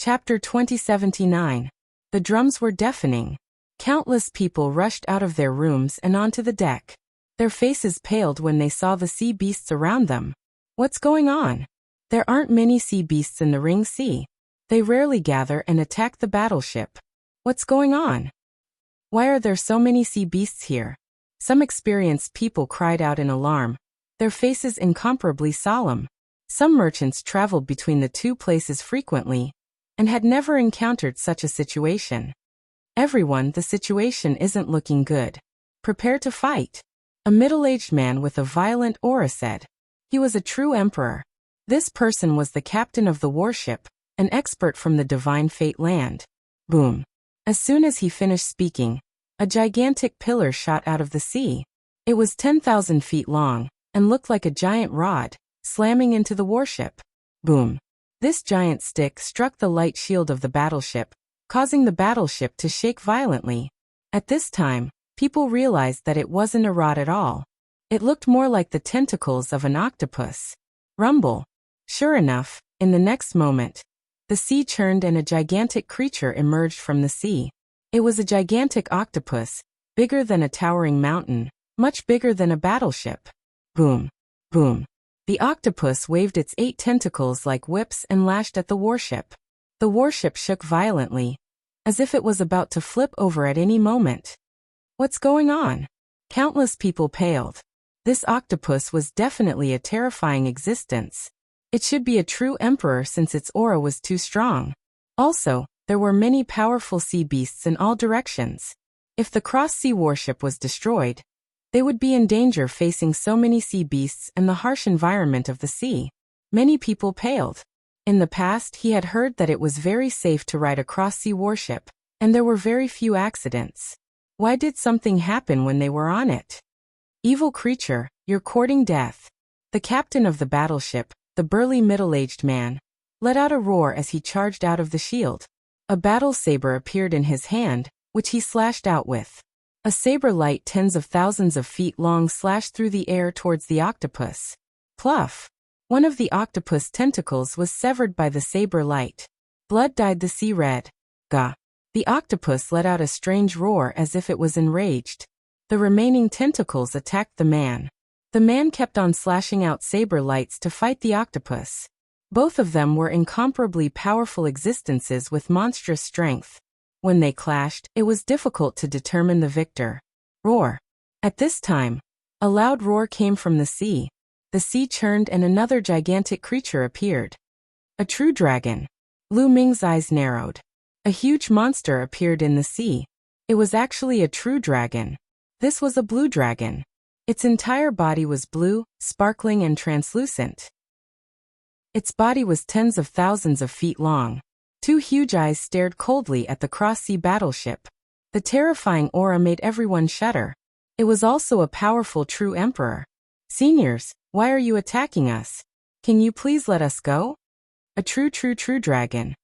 Chapter 2079. The drums were deafening. Countless people rushed out of their rooms and onto the deck. Their faces paled when they saw the sea beasts around them. What's going on? There aren't many sea beasts in the Ring Sea. They rarely gather and attack the battleship. What's going on? Why are there so many sea beasts here? Some experienced people cried out in alarm, their faces incomparably solemn. Some merchants traveled between the two places frequently and had never encountered such a situation. Everyone, the situation isn't looking good. Prepare to fight. A middle-aged man with a violent aura said. He was a true emperor. This person was the captain of the warship, an expert from the Divine Fate land. Boom. As soon as he finished speaking, a gigantic pillar shot out of the sea. It was 10,000 feet long and looked like a giant rod, slamming into the warship. Boom. This giant stick struck the light shield of the battleship, causing the battleship to shake violently. At this time, people realized that it wasn't a rod at all. It looked more like the tentacles of an octopus. Rumble. Sure enough, in the next moment, the sea churned and a gigantic creature emerged from the sea. It was a gigantic octopus, bigger than a towering mountain, much bigger than a battleship. Boom. Boom. The octopus waved its 8 tentacles like whips and lashed at the warship. The warship shook violently, as if it was about to flip over at any moment. What's going on? Countless people paled. This octopus was definitely a terrifying existence. It should be a true emperor since its aura was too strong. Also, there were many powerful sea beasts in all directions. If the cross-sea warship was destroyed, they would be in danger facing so many sea beasts and the harsh environment of the sea. Many people paled. In the past, he had heard that it was very safe to ride a cross-sea warship, and there were very few accidents. Why did something happen when they were on it? Evil creature, you're courting death. The captain of the battleship, the burly middle-aged man, let out a roar as he charged out of the shield. A battle saber appeared in his hand, which he slashed out with. A saber light tens of thousands of feet long slashed through the air towards the octopus. Pluff! One of the octopus tentacles was severed by the saber light. Blood dyed the sea red. Gah! The octopus let out a strange roar as if it was enraged. The remaining tentacles attacked the man. The man kept on slashing out saber lights to fight the octopus. Both of them were incomparably powerful existences with monstrous strength. When they clashed, it was difficult to determine the victor. Roar. At this time, a loud roar came from the sea. The sea churned and another gigantic creature appeared. A true dragon. Lu Ming's eyes narrowed. A huge monster appeared in the sea. It was actually a true dragon. This was a blue dragon. Its entire body was blue, sparkling and translucent. Its body was tens of thousands of feet long. 2 huge eyes stared coldly at the cross-sea battleship. The terrifying aura made everyone shudder. It was also a powerful true emperor. Seniors, why are you attacking us? Can you please let us go? A true dragon.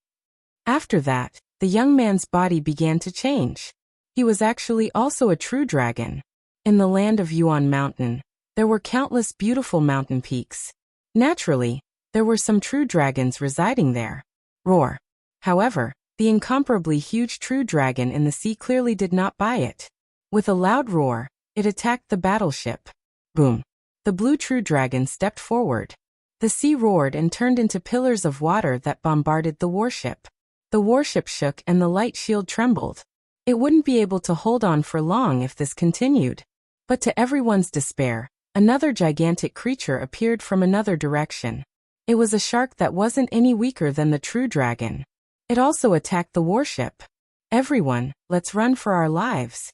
After that, the young man's body began to change. He was actually also a true dragon. In the land of Yuan Mountain, there were countless beautiful mountain peaks. Naturally, there were some true dragons residing there. Roar. However, the incomparably huge true dragon in the sea clearly did not buy it. With a loud roar, it attacked the battleship. Boom. The blue true dragon stepped forward. The sea roared and turned into pillars of water that bombarded the warship. The warship shook and the light shield trembled. It wouldn't be able to hold on for long if this continued. But to everyone's despair, another gigantic creature appeared from another direction. It was a shark that wasn't any weaker than the true dragon. It also attacked the warship. Everyone, let's run for our lives.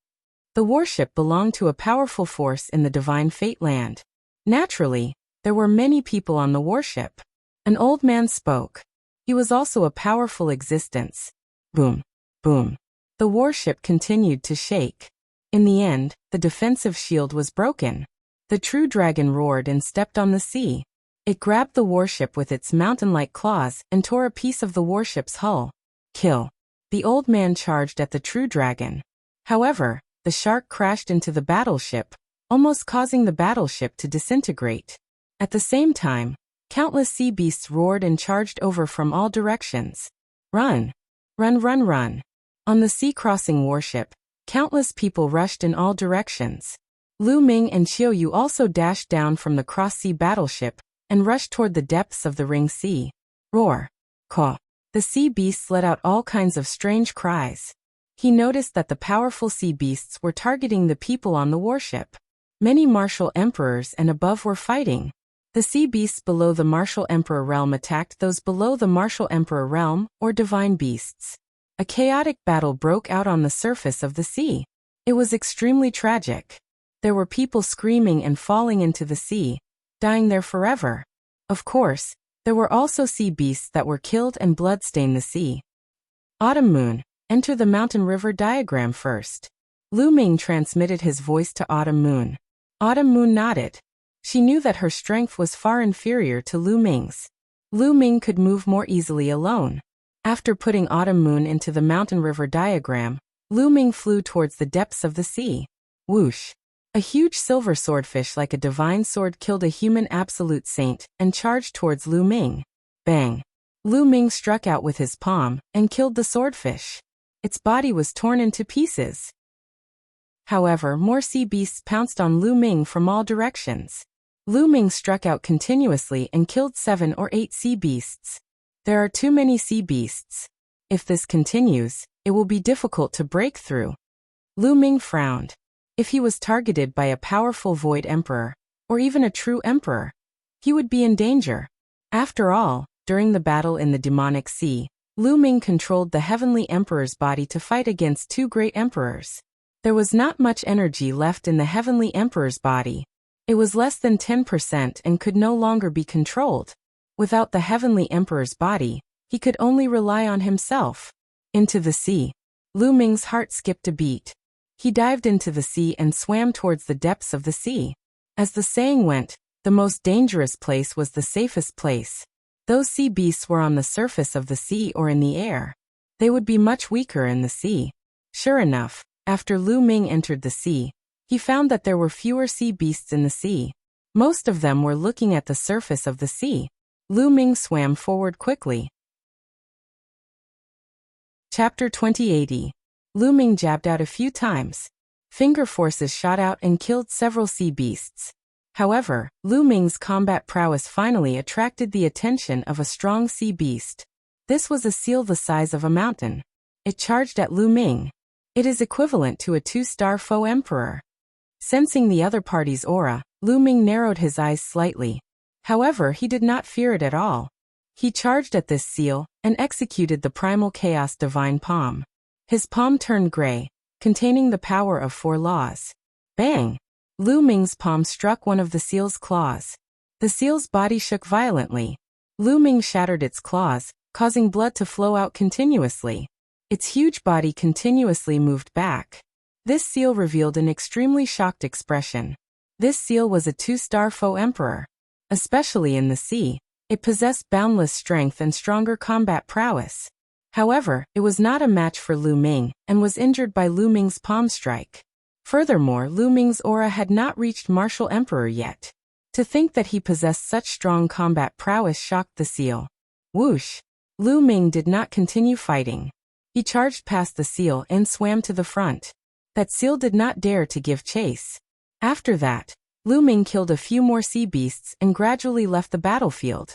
The warship belonged to a powerful force in the Divine Fate land. Naturally, there were many people on the warship. An old man spoke. He was also a powerful existence. Boom. Boom. The warship continued to shake. In the end, the defensive shield was broken. The true dragon roared and stepped on the sea. It grabbed the warship with its mountain-like claws and tore a piece of the warship's hull. Kill. The old man charged at the true dragon. However, the shark crashed into the battleship, almost causing the battleship to disintegrate. At the same time, countless sea beasts roared and charged over from all directions. Run! Run, run, run! On the sea-crossing warship, countless people rushed in all directions. Lu Ming and Qiu Yu also dashed down from the cross-sea battleship and rushed toward the depths of the Ring Sea. Roar! Caw! The sea beasts let out all kinds of strange cries. He noticed that the powerful sea beasts were targeting the people on the warship. Many martial emperors and above were fighting. The sea beasts below the martial emperor realm attacked those below the martial emperor realm, or divine beasts. A chaotic battle broke out on the surface of the sea. It was extremely tragic. There were people screaming and falling into the sea, dying there forever. Of course, there were also sea beasts that were killed and blood-stained the sea. Autumn Moon, enter the mountain river diagram first. Lu Ming transmitted his voice to Autumn Moon. Autumn Moon nodded. She knew that her strength was far inferior to Lu Ming's. Lu Ming could move more easily alone. After putting Autumn Moon into the mountain river diagram, Lu Ming flew towards the depths of the sea. Whoosh! A huge silver swordfish like a divine sword killed a human absolute saint and charged towards Lu Ming. Bang! Lu Ming struck out with his palm and killed the swordfish. Its body was torn into pieces. However, more sea beasts pounced on Lu Ming from all directions. Lu Ming struck out continuously and killed 7 or 8 sea beasts. There are too many sea beasts. If this continues, it will be difficult to break through. Lu Ming frowned. If he was targeted by a powerful Void Emperor, or even a true Emperor, he would be in danger. After all, during the battle in the demonic sea, Lu Ming controlled the Heavenly Emperor's body to fight against 2 great emperors. There was not much energy left in the Heavenly Emperor's body. It was less than 10% and could no longer be controlled. Without the Heavenly Emperor's body, he could only rely on himself. Into the sea. Lu Ming's heart skipped a beat. He dived into the sea and swam towards the depths of the sea. As the saying went, the most dangerous place was the safest place. Those sea beasts were on the surface of the sea or in the air. They would be much weaker in the sea. Sure enough, after Lu Ming entered the sea, he found that there were fewer sea beasts in the sea. Most of them were looking at the surface of the sea. Lu Ming swam forward quickly. Chapter 2080. Lu Ming jabbed out a few times. Finger forces shot out and killed several sea beasts. However, Lu Ming's combat prowess finally attracted the attention of a strong sea beast. This was a seal the size of a mountain. It charged at Lu Ming. It is equivalent to a 2-star foe emperor. Sensing the other party's aura, Lu Ming narrowed his eyes slightly. However, he did not fear it at all. He charged at this seal and executed the primal chaos divine palm. His palm turned gray, containing the power of 4 laws. Bang! Lu Ming's palm struck one of the seal's claws. The seal's body shook violently. Lu Ming shattered its claws, causing blood to flow out continuously. Its huge body continuously moved back. This seal revealed an extremely shocked expression. This seal was a 2-star foe emperor. Especially in the sea, it possessed boundless strength and stronger combat prowess. However, it was not a match for Lu Ming, and was injured by Lu Ming's palm strike. Furthermore, Lu Ming's aura had not reached Martial Emperor yet. To think that he possessed such strong combat prowess shocked the seal. Whoosh! Lu Ming did not continue fighting. He charged past the seal and swam to the front. That seal did not dare to give chase. After that, Lu Ming killed a few more sea beasts and gradually left the battlefield.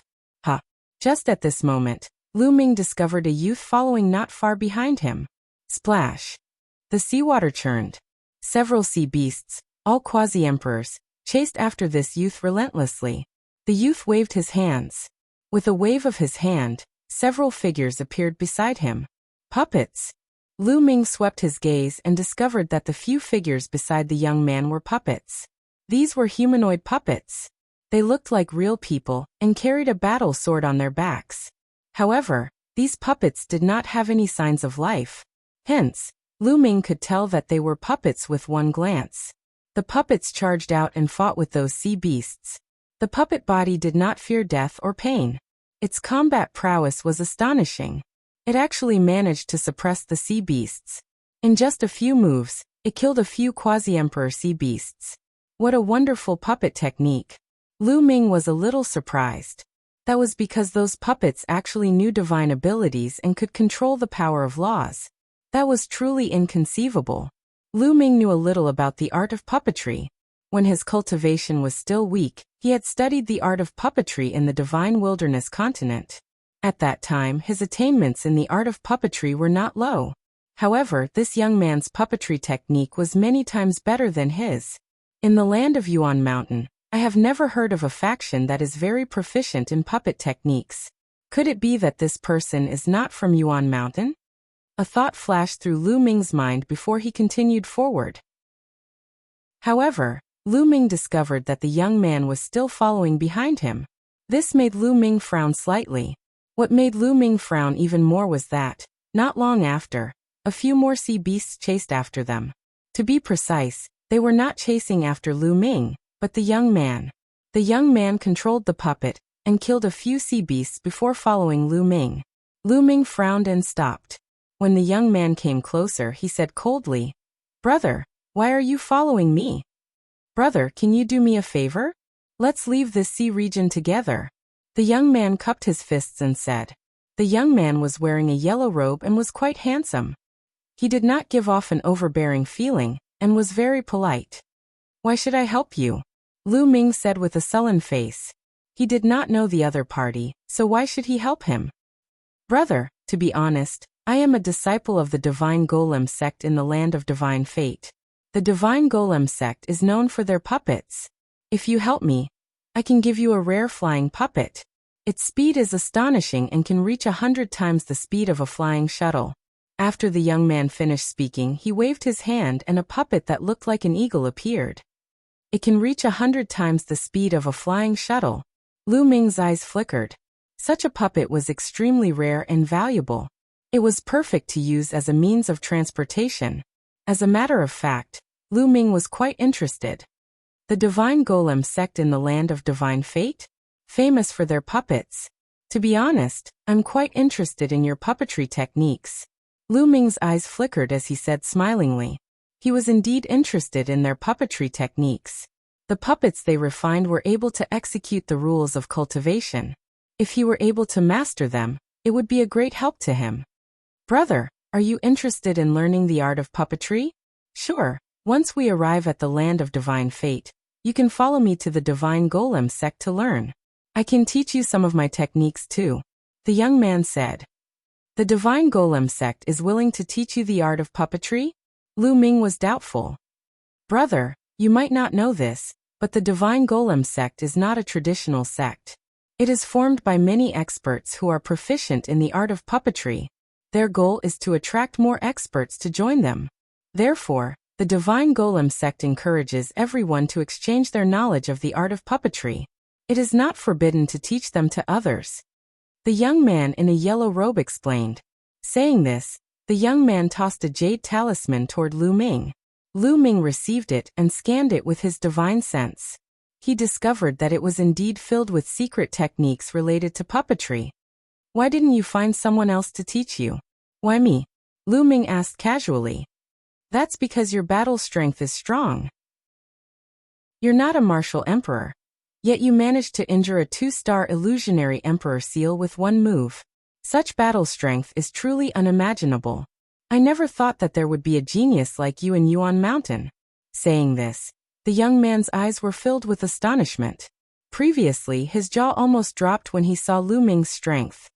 Just at this moment, Lu Ming discovered a youth following not far behind him. Splash! The seawater churned. Several sea beasts, all quasi-emperors, chased after this youth relentlessly. The youth waved his hands. With a wave of his hand, several figures appeared beside him. Puppets! Lu Ming swept his gaze and discovered that the few figures beside the young man were puppets. These were humanoid puppets. They looked like real people and carried a battle sword on their backs. However, these puppets did not have any signs of life. Hence, Lu Ming could tell that they were puppets with one glance. The puppets charged out and fought with those sea beasts. The puppet body did not fear death or pain. Its combat prowess was astonishing. It actually managed to suppress the sea beasts. In just a few moves, it killed a few quasi-emperor sea beasts. What a wonderful puppet technique. Lu Ming was a little surprised. That was because those puppets actually knew divine abilities and could control the power of laws. That was truly inconceivable. Lu Ming knew a little about the art of puppetry. When his cultivation was still weak, he had studied the art of puppetry in the divine wilderness continent. At that time, his attainments in the art of puppetry were not low. However, this young man's puppetry technique was many times better than his. In the land of Yuan Mountain, I have never heard of a faction that is very proficient in puppet techniques. Could it be that this person is not from Yuan Mountain? A thought flashed through Lu Ming's mind before he continued forward. However, Lu Ming discovered that the young man was still following behind him. This made Lu Ming frown slightly. What made Lu Ming frown even more was that, not long after, a few more sea beasts chased after them. To be precise, they were not chasing after Lu Ming, but the young man. The young man controlled the puppet and killed a few sea beasts before following Lu Ming. Lu Ming frowned and stopped. When the young man came closer, he said coldly, "Brother, why are you following me? Brother, can you do me a favor? Let's leave this sea region together." The young man cupped his fists and said. The young man was wearing a yellow robe and was quite handsome. He did not give off an overbearing feeling and was very polite. "Why should I help you?" Lu Ming said with a sullen face. He did not know the other party, so why should he help him? "Brother, to be honest, I am a disciple of the Divine Golem sect in the land of Divine Fate. The Divine Golem sect is known for their puppets. If you help me, I can give you a rare flying puppet. Its speed is astonishing and can reach 100 times the speed of a flying shuttle." After the young man finished speaking, he waved his hand and a puppet that looked like an eagle appeared. "It can reach 100 times the speed of a flying shuttle." Lu Ming's eyes flickered. Such a puppet was extremely rare and valuable. It was perfect to use as a means of transportation. As a matter of fact, Lu Ming was quite interested. The Divine Golem sect in the land of Divine Fate? Famous for their puppets. To be honest, I'm quite interested in your puppetry techniques. Lu Ming's eyes flickered as he said smilingly. He was indeed interested in their puppetry techniques. The puppets they refined were able to execute the rules of cultivation. If he were able to master them, it would be a great help to him. "Brother, are you interested in learning the art of puppetry?" "Sure. Once we arrive at the land of Divine Fate, you can follow me to the Divine Golem sect to learn. I can teach you some of my techniques too," the young man said. "The Divine Golem sect is willing to teach you the art of puppetry?" Lu Ming was doubtful. "Brother, you might not know this, but the Divine Golem sect is not a traditional sect. It is formed by many experts who are proficient in the art of puppetry. Their goal is to attract more experts to join them. Therefore, the Divine Golem sect encourages everyone to exchange their knowledge of the art of puppetry. It is not forbidden to teach them to others," the young man in a yellow robe explained. Saying this, the young man tossed a jade talisman toward Lu Ming. Lu Ming received it and scanned it with his divine sense. He discovered that it was indeed filled with secret techniques related to puppetry. "Why didn't you find someone else to teach you?" "Why me?" Lu Ming asked casually. "That's because your battle strength is strong. You're not a martial emperor. Yet you managed to injure a 2-star illusionary emperor seal with one move. Such battle strength is truly unimaginable. I never thought that there would be a genius like you in Yuan Mountain." Saying this, the young man's eyes were filled with astonishment. Previously, his jaw almost dropped when he saw Lu Ming's strength.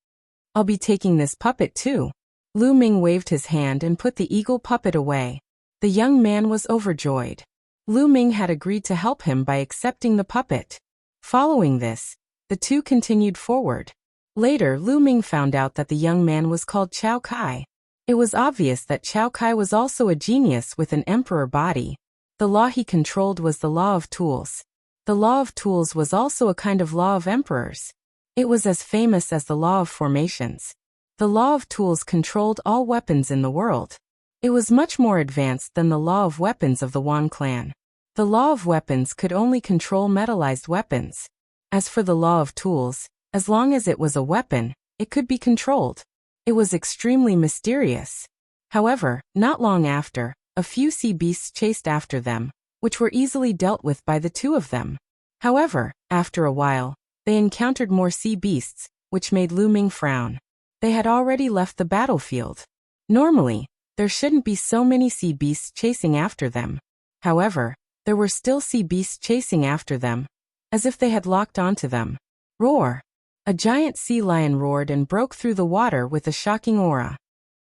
"I'll be taking this puppet too." Lu Ming waved his hand and put the eagle puppet away. The young man was overjoyed. Lu Ming had agreed to help him by accepting the puppet. Following this, the two continued forward. Later, Lu Ming found out that the young man was called Chao Kai. It was obvious that Chao Kai was also a genius with an emperor body. The law he controlled was the law of tools. The law of tools was also a kind of law of emperors. It was as famous as the law of formations. The law of tools controlled all weapons in the world. It was much more advanced than the law of weapons of the Wan clan. The law of weapons could only control metallized weapons. As for the law of tools, as long as it was a weapon, it could be controlled. It was extremely mysterious. However, not long after, a few sea beasts chased after them, which were easily dealt with by the two of them. However, after a while, they encountered more sea beasts, which made Lu Ming frown. They had already left the battlefield. Normally, there shouldn't be so many sea beasts chasing after them. However, there were still sea beasts chasing after them, as if they had locked onto them. Roar! A giant sea lion roared and broke through the water with a shocking aura.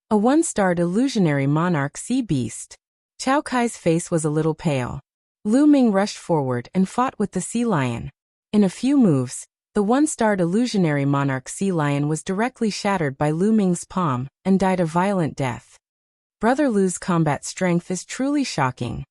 A one-starred illusionary monarch sea beast. Chao Kai's face was a little pale. Lu Ming rushed forward and fought with the sea lion. In a few moves, the one-starred illusionary monarch sea lion was directly shattered by Lu Ming's palm and died a violent death. Brother Lu's combat strength is truly shocking.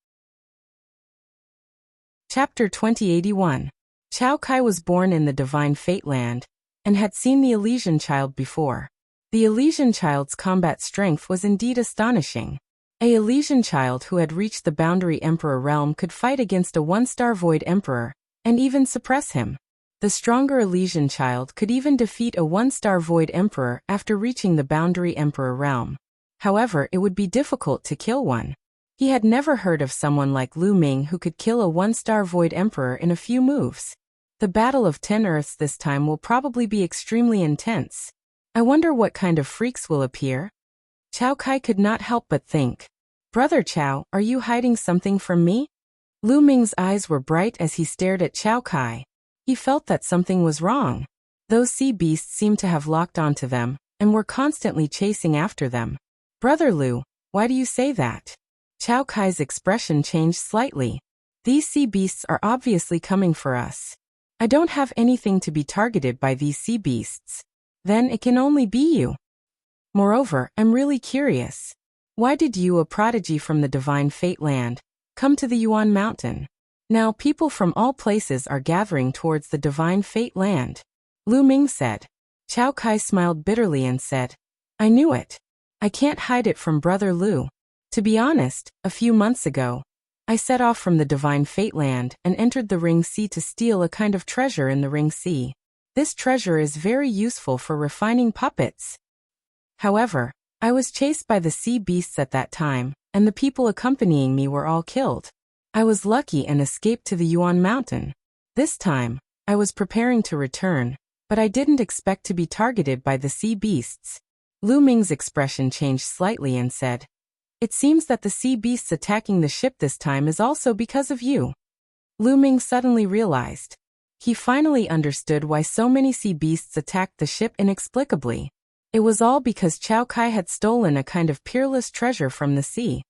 Chapter 2081. Chao Kai was born in the Divine Fate Land and had seen the Elysian Child before. The Elysian Child's combat strength was indeed astonishing. A Elysian Child who had reached the Boundary Emperor realm could fight against a one-star Void Emperor and even suppress him. The stronger Elysian Child could even defeat a one-star Void Emperor after reaching the Boundary Emperor realm. However, it would be difficult to kill one. He had never heard of someone like Lu Ming who could kill a one-star Void Emperor in a few moves. The Battle of 10 Earths this time will probably be extremely intense. I wonder what kind of freaks will appear? Chao Kai could not help but think. Brother Chao, are you hiding something from me? Lu Ming's eyes were bright as he stared at Chao Kai. He felt that something was wrong. Those sea beasts seemed to have locked onto them and were constantly chasing after them. Brother Lu, why do you say that? Chao Kai's expression changed slightly. These sea beasts are obviously coming for us. I don't have anything to be targeted by these sea beasts. Then it can only be you. Moreover, I'm really curious. Why did you, a prodigy from the Divine Fate Land, come to the Yuan Mountain? Now people from all places are gathering towards the Divine Fate Land. Lu Ming said. Chao Kai smiled bitterly and said, I knew it. I can't hide it from Brother Lu. To be honest, a few months ago, I set off from the Divine Fate Land and entered the Ring Sea to steal a kind of treasure in the Ring Sea. This treasure is very useful for refining puppets. However, I was chased by the sea beasts at that time, and the people accompanying me were all killed. I was lucky and escaped to the Yuan Mountain. This time, I was preparing to return, but I didn't expect to be targeted by the sea beasts. Lu Ming's expression changed slightly and said, It seems that the sea beasts attacking the ship this time is also because of you. Lu Ming suddenly realized. He finally understood why so many sea beasts attacked the ship inexplicably. It was all because Chao Kai had stolen a kind of peerless treasure from the sea.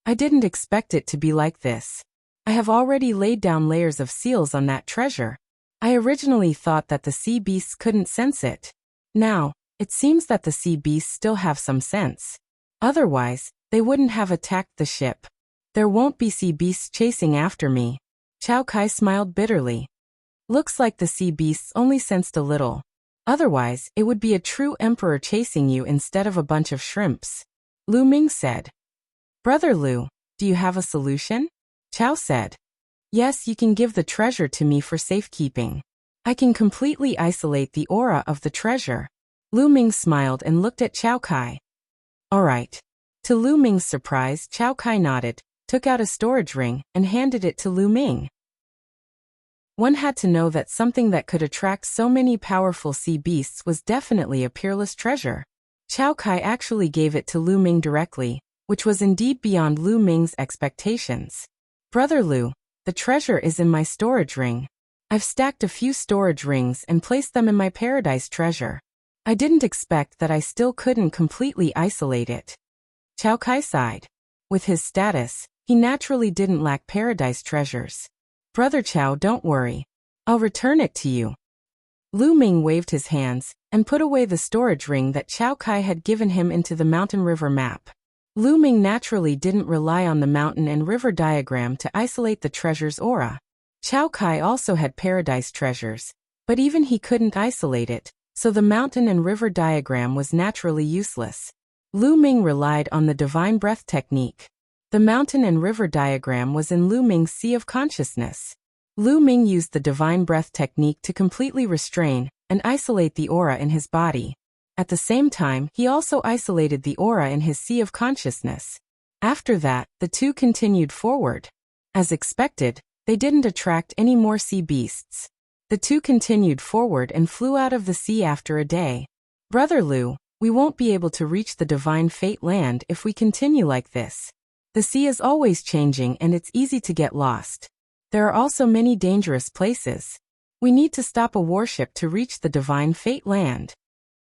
I didn't expect it to be like this. I have already laid down layers of seals on that treasure. I originally thought that the sea beasts couldn't sense it. Now, it seems that the sea beasts still have some sense. Otherwise, they wouldn't have attacked the ship. There won't be sea beasts chasing after me. Chao Kai smiled bitterly. Looks like the sea beasts only sensed a little. Otherwise, it would be a true emperor chasing you instead of a bunch of shrimps. Lu Ming said. Brother Lu, do you have a solution? Chao said. Yes, you can give the treasure to me for safekeeping. I can completely isolate the aura of the treasure. Lu Ming smiled and looked at Chao Kai. All right. To Lu Ming's surprise, Chao Kai nodded, took out a storage ring, and handed it to Lu Ming. One had to know that something that could attract so many powerful sea beasts was definitely a peerless treasure. Chao Kai actually gave it to Lu Ming directly, which was indeed beyond Lu Ming's expectations. Brother Lu, the treasure is in my storage ring. I've stacked a few storage rings and placed them in my paradise treasure. I didn't expect that I still couldn't completely isolate it. Chao Kai sighed. With his status, he naturally didn't lack paradise treasures. Brother Chao, don't worry. I'll return it to you. Lu Ming waved his hands and put away the storage ring that Chao Kai had given him into the mountain river map. Lu Ming naturally didn't rely on the mountain and river diagram to isolate the treasure's aura. Chao Kai also had paradise treasures, but even he couldn't isolate it, so the mountain and river diagram was naturally useless. Lu Ming relied on the divine breath technique. The mountain and river diagram was in Lu Ming's sea of consciousness. Lu Ming used the divine breath technique to completely restrain and isolate the aura in his body. At the same time, he also isolated the aura in his sea of consciousness. After that, the two continued forward. As expected, they didn't attract any more sea beasts. The two continued forward and flew out of the sea after a day. Brother Lu, we won't be able to reach the divine fate land if we continue like this. The sea is always changing and it's easy to get lost. There are also many dangerous places. We need to stop a warship to reach the divine fate land.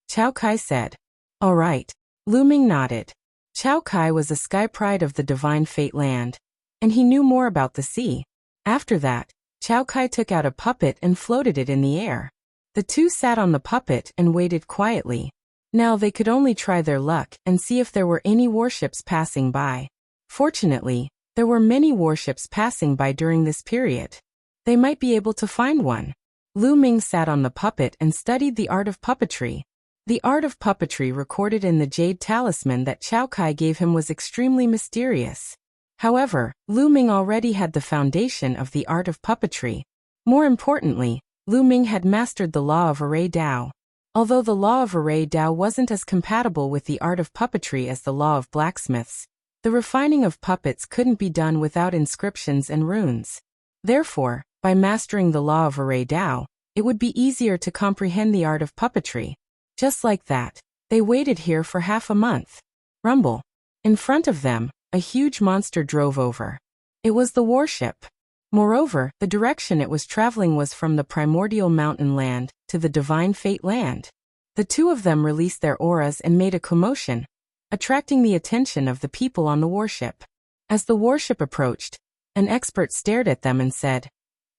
Chao Kai said. All right. Lu Ming nodded. Chao Kai was a sky pride of the divine fate land, and he knew more about the sea. After that, Chao Kai took out a puppet and floated it in the air. The two sat on the puppet and waited quietly. Now they could only try their luck and see if there were any warships passing by. Fortunately, there were many warships passing by during this period. They might be able to find one. Lu Ming sat on the puppet and studied the art of puppetry. The art of puppetry recorded in the jade talisman that Chao Kai gave him was extremely mysterious. However, Lu Ming already had the foundation of the art of puppetry. More importantly, Lu Ming had mastered the law of array Dao. Although the law of array Dao wasn't as compatible with the art of puppetry as the law of blacksmiths, the refining of puppets couldn't be done without inscriptions and runes. Therefore, by mastering the law of array Dao, it would be easier to comprehend the art of puppetry. Just like that, they waited here for half a month. Rumble. In front of them, a huge monster drove over. It was the warship. Moreover, the direction it was traveling was from the primordial mountain land to the divine fate land. The two of them released their auras and made a commotion, attracting the attention of the people on the warship. As the warship approached, an expert stared at them and said,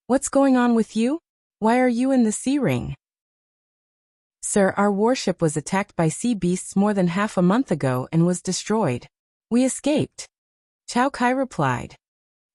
"What's going on with you? Why are you in the sea ring?" "Sir, our warship was attacked by sea beasts more than half a month ago and was destroyed. We escaped," Chao Kai replied.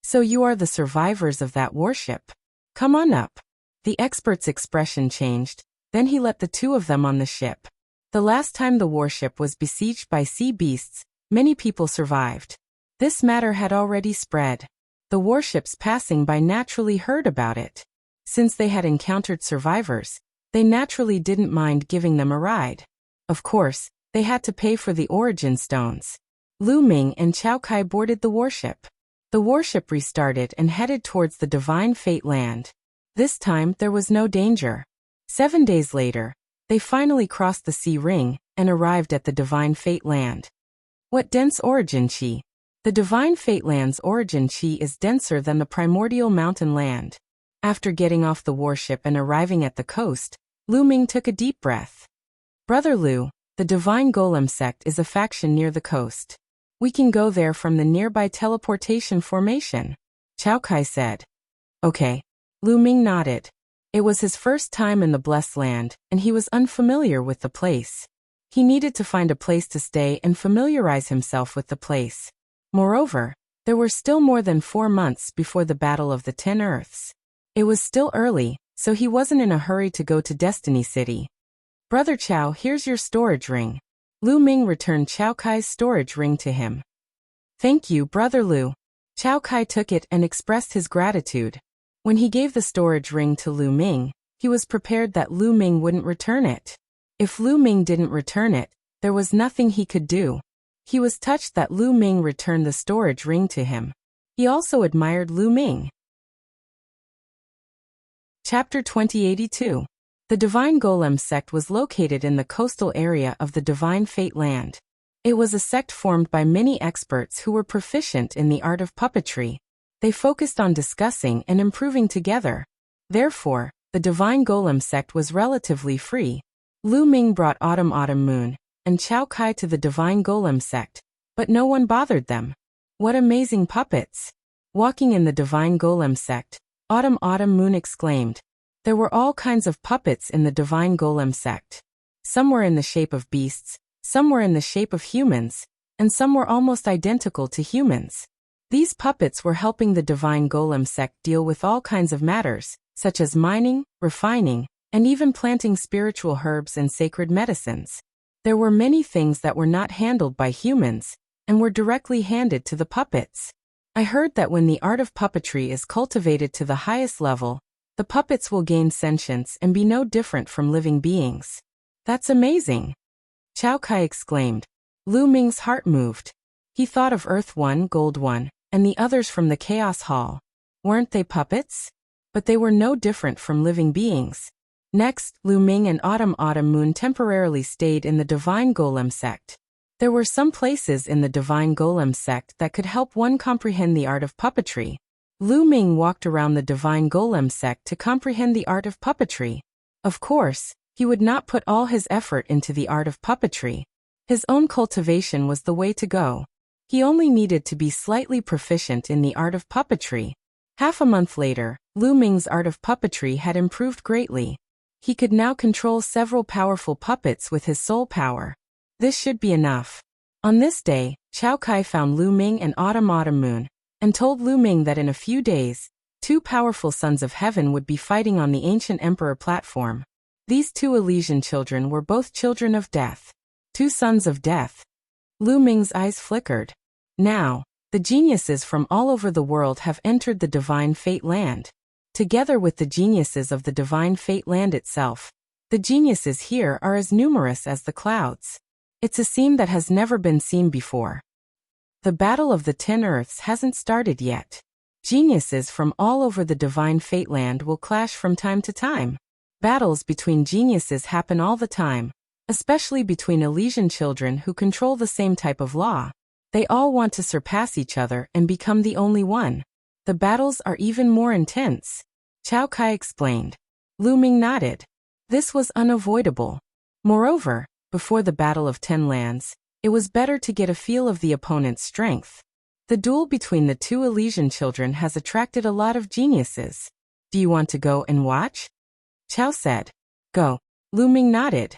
"So you are the survivors of that warship? Come on up." The expert's expression changed, then he let the two of them on the ship. The last time the warship was besieged by sea beasts, many people survived. This matter had already spread. The warships passing by naturally heard about it. Since they had encountered survivors, they naturally didn't mind giving them a ride. Of course, they had to pay for the origin stones. Lu Ming and Chao Kai boarded the warship. The warship restarted and headed towards the divine fate land. This time, there was no danger. 7 days later, they finally crossed the sea ring and arrived at the divine fate land. What dense origin chi? The divine fate land's origin chi is denser than the primordial mountain land. After getting off the warship and arriving at the coast, Lu Ming took a deep breath. "Brother Lu, the divine golem sect is a faction near the coast. We can go there from the nearby teleportation formation," Chao Kai said. "Okay." Lu Ming nodded. It was his first time in the Blessed Land, and he was unfamiliar with the place. He needed to find a place to stay and familiarize himself with the place. Moreover, there were still more than 4 months before the Battle of the 10 Earths. It was still early, so he wasn't in a hurry to go to Destiny City. "Brother Chao, here's your storage ring." Lu Ming returned Chao Kai's storage ring to him. "Thank you, Brother Lu." Chao Kai took it and expressed his gratitude. When he gave the storage ring to Lu Ming, he was prepared that Lu Ming wouldn't return it. If Lu Ming didn't return it, there was nothing he could do. He was touched that Lu Ming returned the storage ring to him. He also admired Lu Ming. Chapter 2082. The Divine Golem sect was located in the coastal area of the Divine Fate Land. It was a sect formed by many experts who were proficient in the art of puppetry. They focused on discussing and improving together. Therefore, the Divine Golem sect was relatively free. Lu Ming brought Autumn Moon and Chao Kai to the Divine Golem sect, but no one bothered them. What amazing puppets! Walking in the Divine Golem sect, Autumn Moon exclaimed. There were all kinds of puppets in the Divine Golem sect. Some were in the shape of beasts, some were in the shape of humans, and some were almost identical to humans. These puppets were helping the Divine Golem sect deal with all kinds of matters, such as mining, refining, and even planting spiritual herbs and sacred medicines. There were many things that were not handled by humans, and were directly handed to the puppets. I heard that when the art of puppetry is cultivated to the highest level, the puppets will gain sentience and be no different from living beings. That's amazing! Chao Kai exclaimed. Lu Ming's heart moved. He thought of Earth One, Gold One, and the others from the Chaos Hall. Weren't they puppets? but they were no different from living beings. Next, Lu Ming and Autumn Moon temporarily stayed in the Divine Golem sect. There were some places in the Divine Golem sect that could help one comprehend the art of puppetry. Lu Ming walked around the Divine Golem sect to comprehend the art of puppetry. Of course, he would not put all his effort into the art of puppetry. His own cultivation was the way to go. He only needed to be slightly proficient in the art of puppetry. Half a month later, Lu Ming's art of puppetry had improved greatly. He could now control several powerful puppets with his soul power. This should be enough. On this day, Chao Kai found Lu Ming and Autumn Moon, and told Lu Ming that in a few days, 2 powerful sons of heaven would be fighting on the ancient emperor platform. These 2 Elysian children were both children of death. 2 sons of death. Lu Ming's eyes flickered. Now, the geniuses from all over the world have entered the Divine Fate Land. Together with the geniuses of the Divine Fate Land itself, the geniuses here are as numerous as the clouds. It's a scene that has never been seen before. The Battle of the 10 Earths hasn't started yet. Geniuses from all over the Divine Fate Land will clash from time to time. Battles between geniuses happen all the time, especially between Elysian children who control the same type of law. They all want to surpass each other and become the only one. The battles are even more intense. Chao Kai explained. Lu Ming nodded. This was unavoidable. Moreover, before the Battle of 10 Lands, it was better to get a feel of the opponent's strength. The duel between the 2 Elysian children has attracted a lot of geniuses. Do you want to go and watch? Chao said. Go. Lu Ming nodded.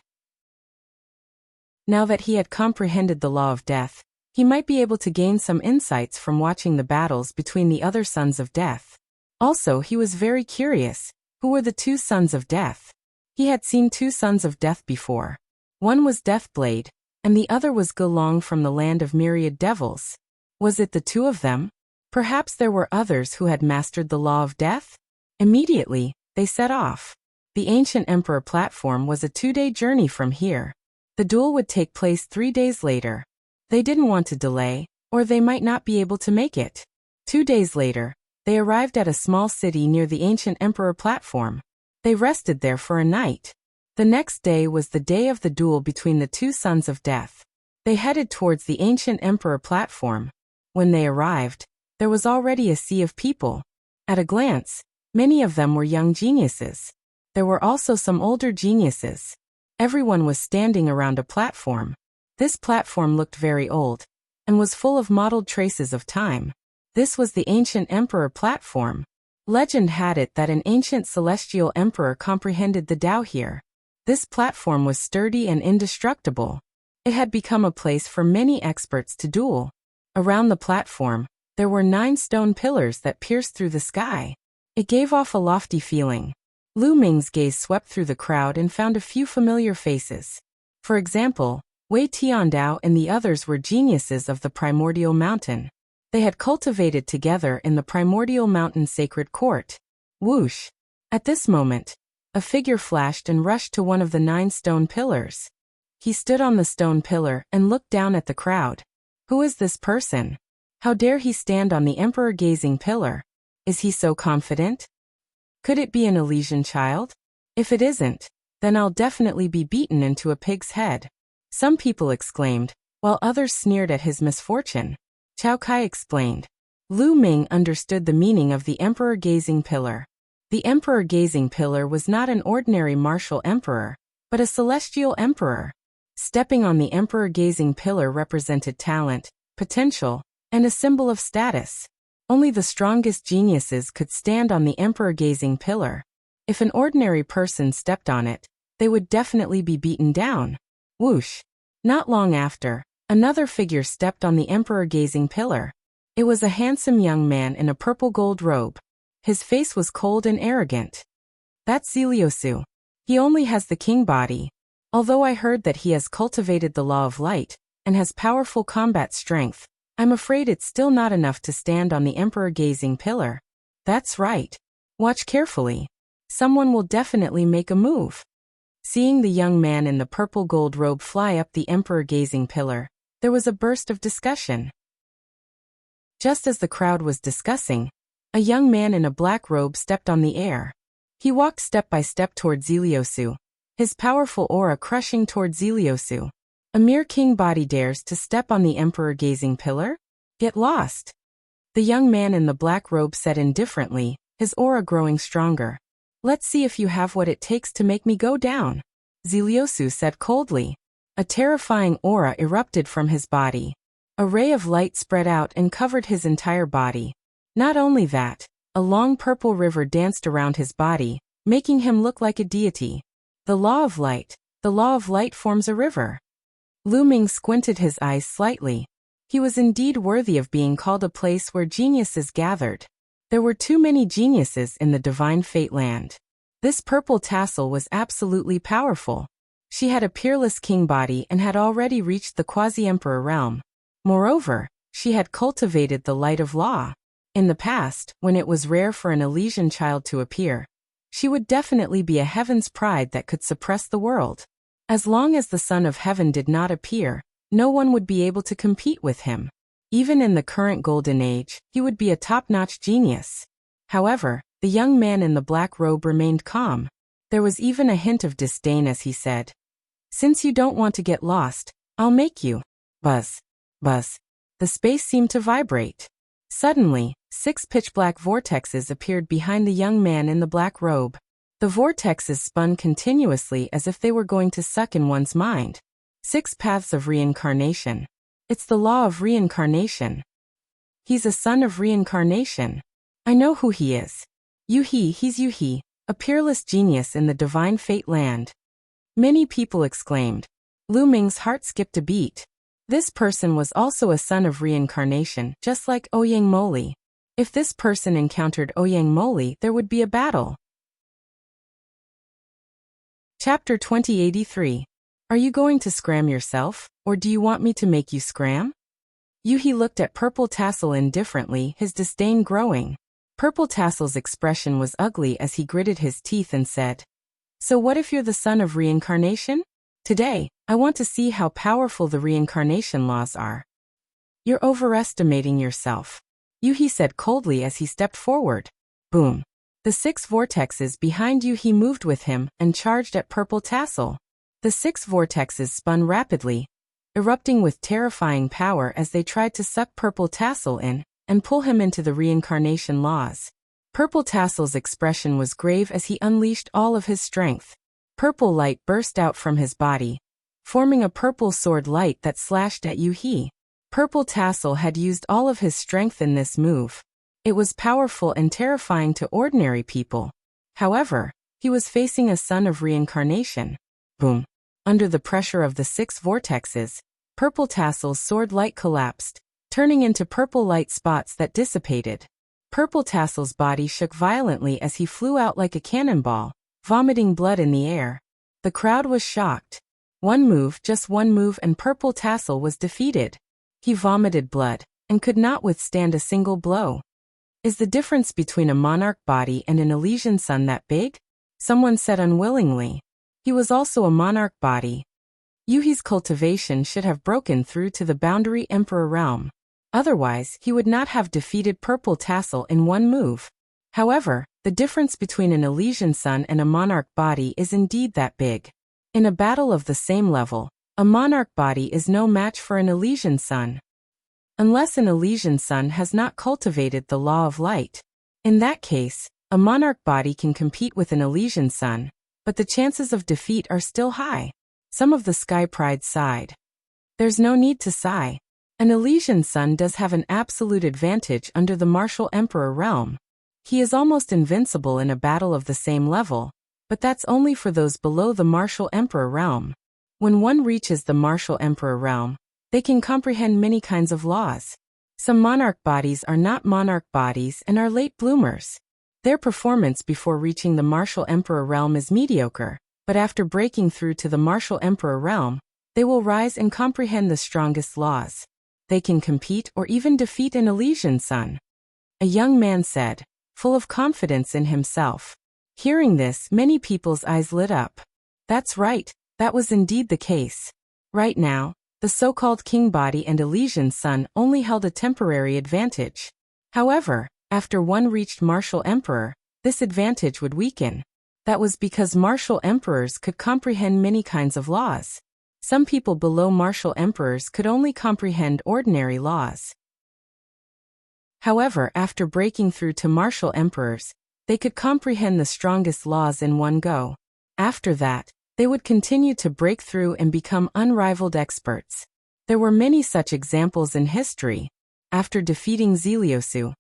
Now that he had comprehended the law of death, he might be able to gain some insights from watching the battles between the other sons of death. Also, he was very curious. Who were the 2 sons of death? He had seen 2 sons of death before. One was Deathblade, and the other was Gelong from the land of myriad devils. Was it the 2 of them? Perhaps there were others who had mastered the law of death? Immediately, they set off. The ancient emperor platform was a 2-day journey from here. The duel would take place 3 days later. They didn't want to delay, or they might not be able to make it. 2 days later, they arrived at a small city near the ancient emperor platform. They rested there for a night. The next day was the day of the duel between the 2 sons of death. They headed towards the ancient emperor platform. When they arrived, there was already a sea of people. At a glance, many of them were young geniuses. There were also some older geniuses. Everyone was standing around a platform. This platform looked very old, and was full of mottled traces of time. This was the ancient emperor platform. Legend had it that an ancient celestial emperor comprehended the Tao here. This platform was sturdy and indestructible. It had become a place for many experts to duel. Around the platform, there were 9 stone pillars that pierced through the sky. It gave off a lofty feeling. Lu Ming's gaze swept through the crowd and found a few familiar faces. For example, Wei Tiandao and the others were geniuses of the Primordial Mountain. They had cultivated together in the Primordial Mountain Sacred Court. Whoosh! At this moment, a figure flashed and rushed to one of the 9 stone pillars. He stood on the stone pillar and looked down at the crowd. Who is this person? How dare he stand on the emperor-gazing pillar? Is he so confident? Could it be an Elysian child? If it isn't, then I'll definitely be beaten into a pig's head. Some people exclaimed, while others sneered at his misfortune. Chao Kai explained. Lu Ming understood the meaning of the emperor-gazing pillar. The emperor-gazing pillar was not an ordinary martial emperor, but a celestial emperor. Stepping on the emperor-gazing pillar represented talent, potential, and a symbol of status. Only the strongest geniuses could stand on the emperor-gazing pillar. If an ordinary person stepped on it, they would definitely be beaten down. Whoosh! Not long after, another figure stepped on the emperor-gazing pillar. It was a handsome young man in a purple gold robe. His face was cold and arrogant. That's Zeliosu. He only has the king body. Although I heard that he has cultivated the law of light, and has powerful combat strength, I'm afraid it's still not enough to stand on the emperor-gazing pillar. That's right. Watch carefully. Someone will definitely make a move. Seeing the young man in the purple gold robe fly up the emperor-gazing pillar, there was a burst of discussion. Just as the crowd was discussing, A young man in a black robe stepped on the air. He walked step by step toward Zeliosu, his powerful aura crushing toward Zeliosu. A mere king body dares to step on the emperor-gazing pillar? Get lost. The young man in the black robe said indifferently, his aura growing stronger. Let's see if you have what it takes to make me go down. Zeliosu said coldly. A terrifying aura erupted from his body. A ray of light spread out and covered his entire body. Not only that, a long purple river danced around his body, making him look like a deity. The law of light forms a river. Lu Ming squinted his eyes slightly. He was indeed worthy of being called a place where geniuses gathered. There were too many geniuses in the divine fate land. This purple tassel was absolutely powerful. She had a peerless king body and had already reached the quasi-emperor realm. Moreover, she had cultivated the light of law. In the past, when it was rare for an Elysian child to appear, she would definitely be a heaven's pride that could suppress the world. As long as the son of heaven did not appear, no one would be able to compete with him. Even in the current golden age, he would be a top-notch genius. However, the young man in the black robe remained calm. There was even a hint of disdain as he said, "Since you don't want to get lost, I'll make you." Buzz. Buzz. The space seemed to vibrate. Suddenly, 6 pitch-black vortexes appeared behind the young man in the black robe. The vortexes spun continuously as if they were going to suck in one's mind. 6 paths of reincarnation. It's the law of reincarnation. He's a son of reincarnation. I know who he is. He's Yuhi, a peerless genius in the divine fate land. Many people exclaimed. Lu Ming's heart skipped a beat. This person was also a son of reincarnation, just like Ouyang Moli. If this person encountered Ouyang Moli, there would be a battle. Chapter 2083. Are you going to scram yourself, or do you want me to make you scram? Yuhi looked at Purple Tassel indifferently, his disdain growing. Purple Tassel's expression was ugly as he gritted his teeth and said, "So what if you're the son of reincarnation? Today, I want to see how powerful the reincarnation laws are." You're overestimating yourself, Yuhi said coldly as he stepped forward. Boom. The 6 vortexes behind Yuhi moved with him and charged at Purple Tassel. The 6 vortexes spun rapidly, erupting with terrifying power as they tried to suck Purple Tassel in and pull him into the reincarnation laws. Purple Tassel's expression was grave as he unleashed all of his strength. Purple light burst out from his body, forming a purple sword light that slashed at Yuhi. Purple Tassel had used all of his strength in this move. It was powerful and terrifying to ordinary people. However, he was facing a son of reincarnation. Boom. Under the pressure of the 6 vortexes, Purple Tassel's sword light collapsed, turning into purple light spots that dissipated. Purple Tassel's body shook violently as he flew out like a cannonball, vomiting blood in the air. The crowd was shocked. Just one move and Purple Tassel was defeated. He vomited blood, and could not withstand a single blow. Is the difference between a monarch body and an Elysian son that big? Someone said unwillingly. He was also a monarch body. Yuhi's cultivation should have broken through to the boundary emperor realm. Otherwise, he would not have defeated Purple Tassel in one move. However, the difference between an Elysian son and a monarch body is indeed that big. In a battle of the same level, a monarch body is no match for an Elysian son. Unless an Elysian son has not cultivated the law of light. In that case, a monarch body can compete with an Elysian son, but the chances of defeat are still high. Some of the Sky Pride sighed. There's no need to sigh. An Elysian son does have an absolute advantage under the martial emperor realm. He is almost invincible in a battle of the same level, but that's only for those below the martial emperor realm. When one reaches the martial emperor realm, they can comprehend many kinds of laws. Some monarch bodies are not monarch bodies and are late bloomers. Their performance before reaching the martial emperor realm is mediocre, but after breaking through to the martial emperor realm, they will rise and comprehend the strongest laws. They can compete or even defeat an Elysian son. A young man said, full of confidence in himself. Hearing this, many people's eyes lit up. That's right, that was indeed the case. Right now, the so-called king body and Elysian son only held a temporary advantage. However, After one reached martial emperor, this advantage would weaken. That was because martial emperors could comprehend many kinds of laws. Some people below martial emperors could only comprehend ordinary laws. However, after breaking through to martial emperors, they could comprehend the strongest laws in one go. After that, they would continue to break through and become unrivaled experts. There were many such examples in history. After defeating Zeliosu,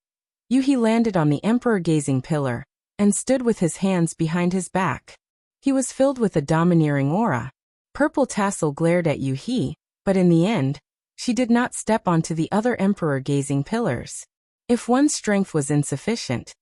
Yuhi landed on the emperor-gazing pillar and stood with his hands behind his back. He was filled with a domineering aura. Purple Tassel glared at Yuhi, but in the end, she did not step onto the other emperor-gazing pillars. If one's strength was insufficient,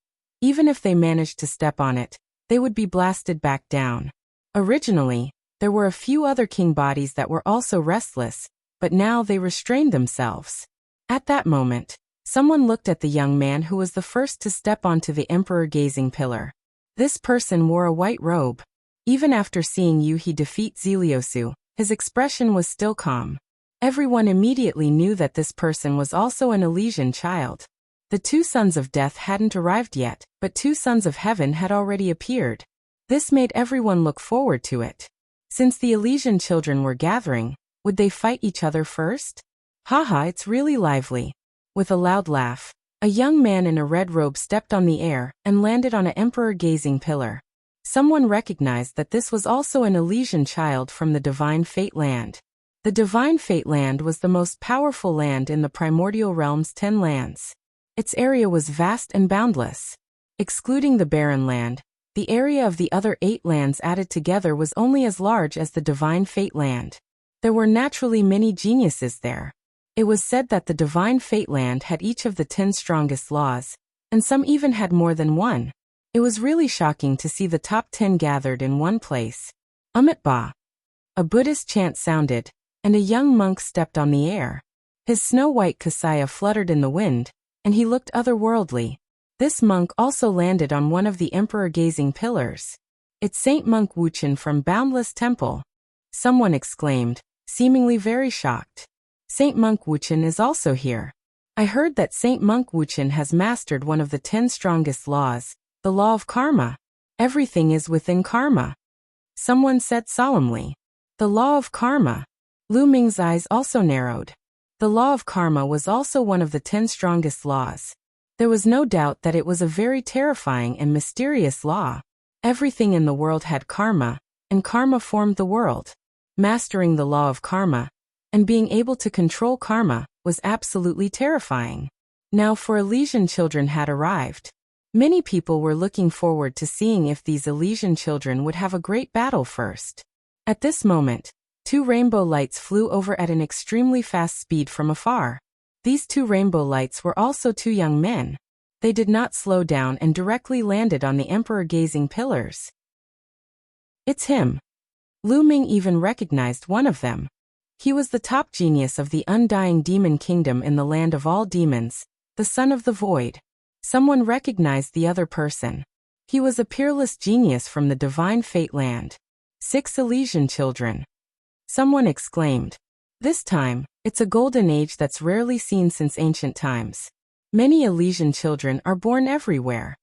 even if they managed to step on it, they would be blasted back down. Originally, there were a few other king bodies that were also restless, but now they restrained themselves. At that moment, someone looked at the young man who was the first to step onto the emperor-gazing pillar. This person wore a white robe. Even after seeing Yuhi defeat Zeliosu, his expression was still calm. Everyone immediately knew that this person was also an Elysian child. The two sons of death hadn't arrived yet, but two sons of heaven had already appeared. This made everyone look forward to it. Since the Elysian children were gathering, would they fight each other first? Haha, it's really lively. With a loud laugh, a young man in a red robe stepped on the air and landed on an emperor-gazing pillar. Someone recognized that this was also an Elysian child from the Divine Fate Land. The Divine Fate Land was the most powerful land in the primordial realm's 10 lands. Its area was vast and boundless. Excluding the Barren Land, the area of the other 8 lands added together was only as large as the Divine Fate Land. There were naturally many geniuses there. It was said that the Divine Fate Land had each of the 10 strongest laws, and some even had more than one. It was really shocking to see the top 10 gathered in one place. Ba! A Buddhist chant sounded, and a young monk stepped on the air. His snow-white kasaya fluttered in the wind, and he looked otherworldly. This monk also landed on one of the emperor-gazing pillars. It's Saint Monk Wuchen from Boundless Temple. Someone exclaimed, seemingly very shocked. Saint Monk Wuchen is also here. I heard that Saint Monk Wuchen has mastered one of the 10 strongest laws, the law of karma. Everything is within karma. Someone said solemnly. The law of karma. Lu Ming's eyes also narrowed. The law of karma was also one of the 10 strongest laws. There was no doubt that it was a very terrifying and mysterious law. Everything in the world had karma, and karma formed the world. Mastering the law of karma, and being able to control karma, was absolutely terrifying. Now for Elysian children had arrived. Many people were looking forward to seeing if these Elysian children would have a great battle first. At this moment, 2 rainbow lights flew over at an extremely fast speed from afar. These 2 rainbow lights were also 2 young men. They did not slow down and directly landed on the emperor-gazing pillars. It's him. Lu Ming even recognized one of them. He was the top genius of the undying demon kingdom in the land of all demons, the son of the void. Someone recognized the other person. He was a peerless genius from the Divine Fate Land. 6 Elysian children. Someone exclaimed. This time, it's a golden age that's rarely seen since ancient times. Many Elysian children are born everywhere.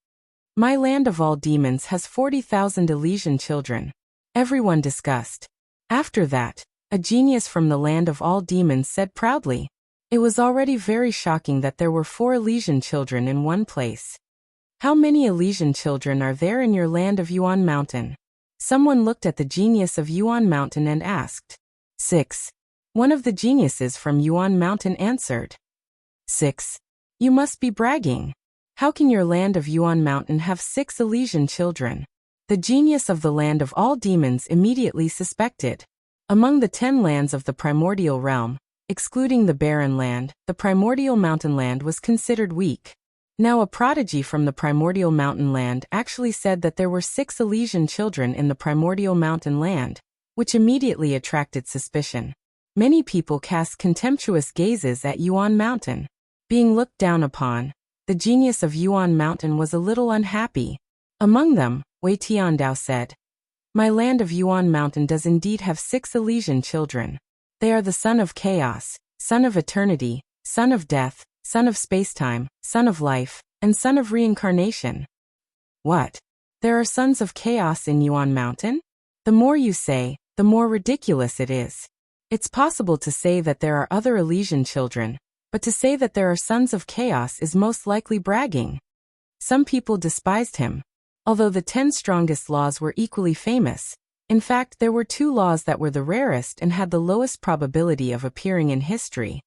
My land of all demons has 40,000 Elysian children. Everyone discussed. After that, a genius from the land of all demons said proudly. It was already very shocking that there were 4 Elysian children in one place. How many Elysian children are there in your land of Yuan Mountain? Someone looked at the genius of Yuan Mountain and asked. 6. One of the geniuses from Yuan Mountain answered. 6. You must be bragging. How can your land of Yuan Mountain have 6 Elysian children? The genius of the land of all demons immediately suspected. Among the 10 lands of the primordial realm, excluding the Barren Land, the primordial mountain land was considered weak. Now a prodigy from the primordial mountain land actually said that there were 6 Elysian children in the primordial mountain land, which immediately attracted suspicion. Many people cast contemptuous gazes at Yuan Mountain. Being looked down upon, the genius of Yuan Mountain was a little unhappy. Among them, Wei Tiandao said, My land of Yuan Mountain does indeed have 6 Elysian children. They are the son of chaos, son of eternity, son of death, son of spacetime, son of life, and son of reincarnation. What? There are sons of chaos in Yuan Mountain? The more you say, the more ridiculous it is. It's possible to say that there are other Elysian children, but to say that there are sons of chaos is most likely bragging. Some people despised him. Although the 10 strongest laws were equally famous, in fact there were 2 laws that were the rarest and had the lowest probability of appearing in history.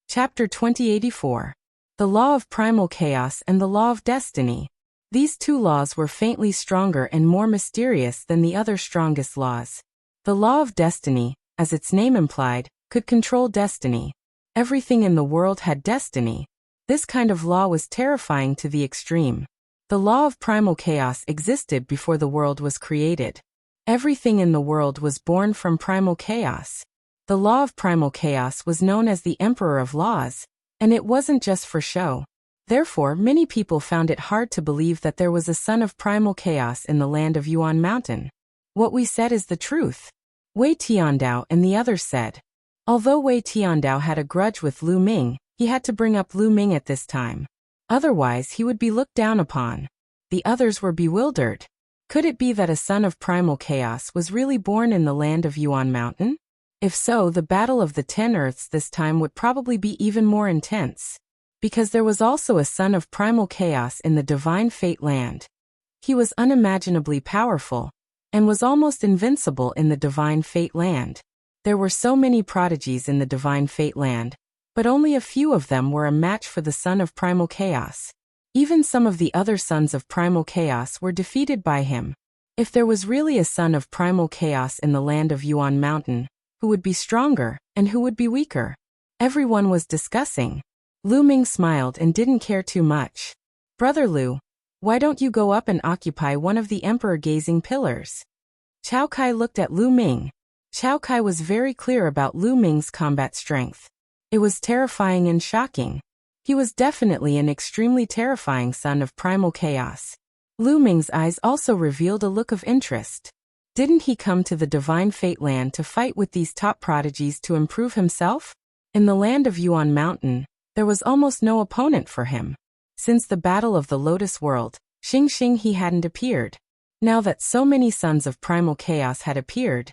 Chapter 2084. The Law of Primal Chaos and the Law of Destiny. These 2 laws were faintly stronger and more mysterious than the other strongest laws. The Law of Destiny, as its name implied, could control destiny. Everything in the world had destiny. This kind of law was terrifying to the extreme. The law of primal chaos existed before the world was created. Everything in the world was born from primal chaos. The law of primal chaos was known as the Emperor of Laws, and it wasn't just for show. Therefore, many people found it hard to believe that there was a son of primal chaos in the land of Yuan Mountain. What we said is the truth. Wei Tiandao and the others said. Although Wei Tiandao had a grudge with Lu Ming, he had to bring up Lu Ming at this time. Otherwise he would be looked down upon. The others were bewildered. Could it be that a son of primal chaos was really born in the land of Yuan Mountain? If so, the Battle of the 10 Earths this time would probably be even more intense. Because there was also a son of primal chaos in the Divine Fate land. He was unimaginably powerful, and was almost invincible in the Divine Fate land. There were so many prodigies in the Divine Fate land, but only a few of them were a match for the son of primal chaos. Even some of the other sons of primal chaos were defeated by him. If there was really a son of primal chaos in the land of Yuan Mountain, who would be stronger, and who would be weaker? Everyone was discussing. Lu Ming smiled and didn't care too much. Brother Lu, why don't you go up and occupy one of the emperor-gazing pillars? Chao Kai looked at Lu Ming. Chao Kai was very clear about Lu Ming's combat strength. It was terrifying and shocking. He was definitely an extremely terrifying son of primal chaos. Lu Ming's eyes also revealed a look of interest. Didn't he come to the Divine Fate land to fight with these top prodigies to improve himself? In the land of Yuan Mountain, there was almost no opponent for him. Since the Battle of the Lotus World, Xing he hadn't appeared. Now that so many sons of primal chaos had appeared,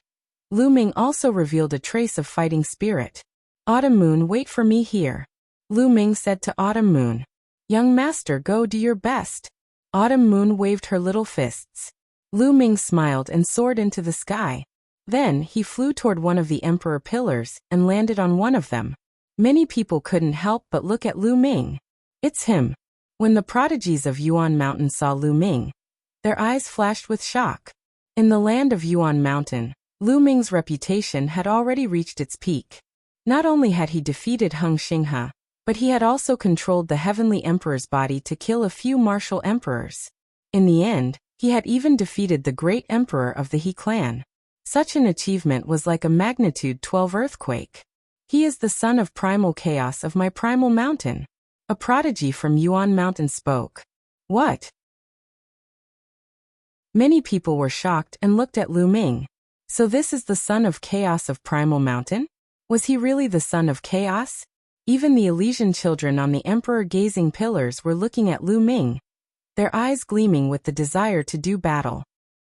Lu Ming also revealed a trace of fighting spirit. Autumn Moon, wait for me here. Lu Ming said to Autumn Moon. Young master, go do your best. Autumn Moon waved her little fists. Lu Ming smiled and soared into the sky. Then he flew toward one of the emperor pillars and landed on one of them. Many people couldn't help but look at Lu Ming. It's him. When the prodigies of Yuan Mountain saw Lu Ming, their eyes flashed with shock. In the land of Yuan Mountain, Lu Ming's reputation had already reached its peak. Not only had he defeated Heng Xinghe, but he had also controlled the Heavenly Emperor's body to kill a few martial emperors. In the end, he had even defeated the great emperor of the He clan. Such an achievement was like a magnitude 12 earthquake. He is the son of primal chaos of my primal mountain. A prodigy from Yuan Mountain spoke. What? Many people were shocked and looked at Lu Ming. So this is the son of chaos of primal mountain? Was he really the son of chaos? Even the Elysian children on the emperor-gazing pillars were looking at Lu Ming, their eyes gleaming with the desire to do battle.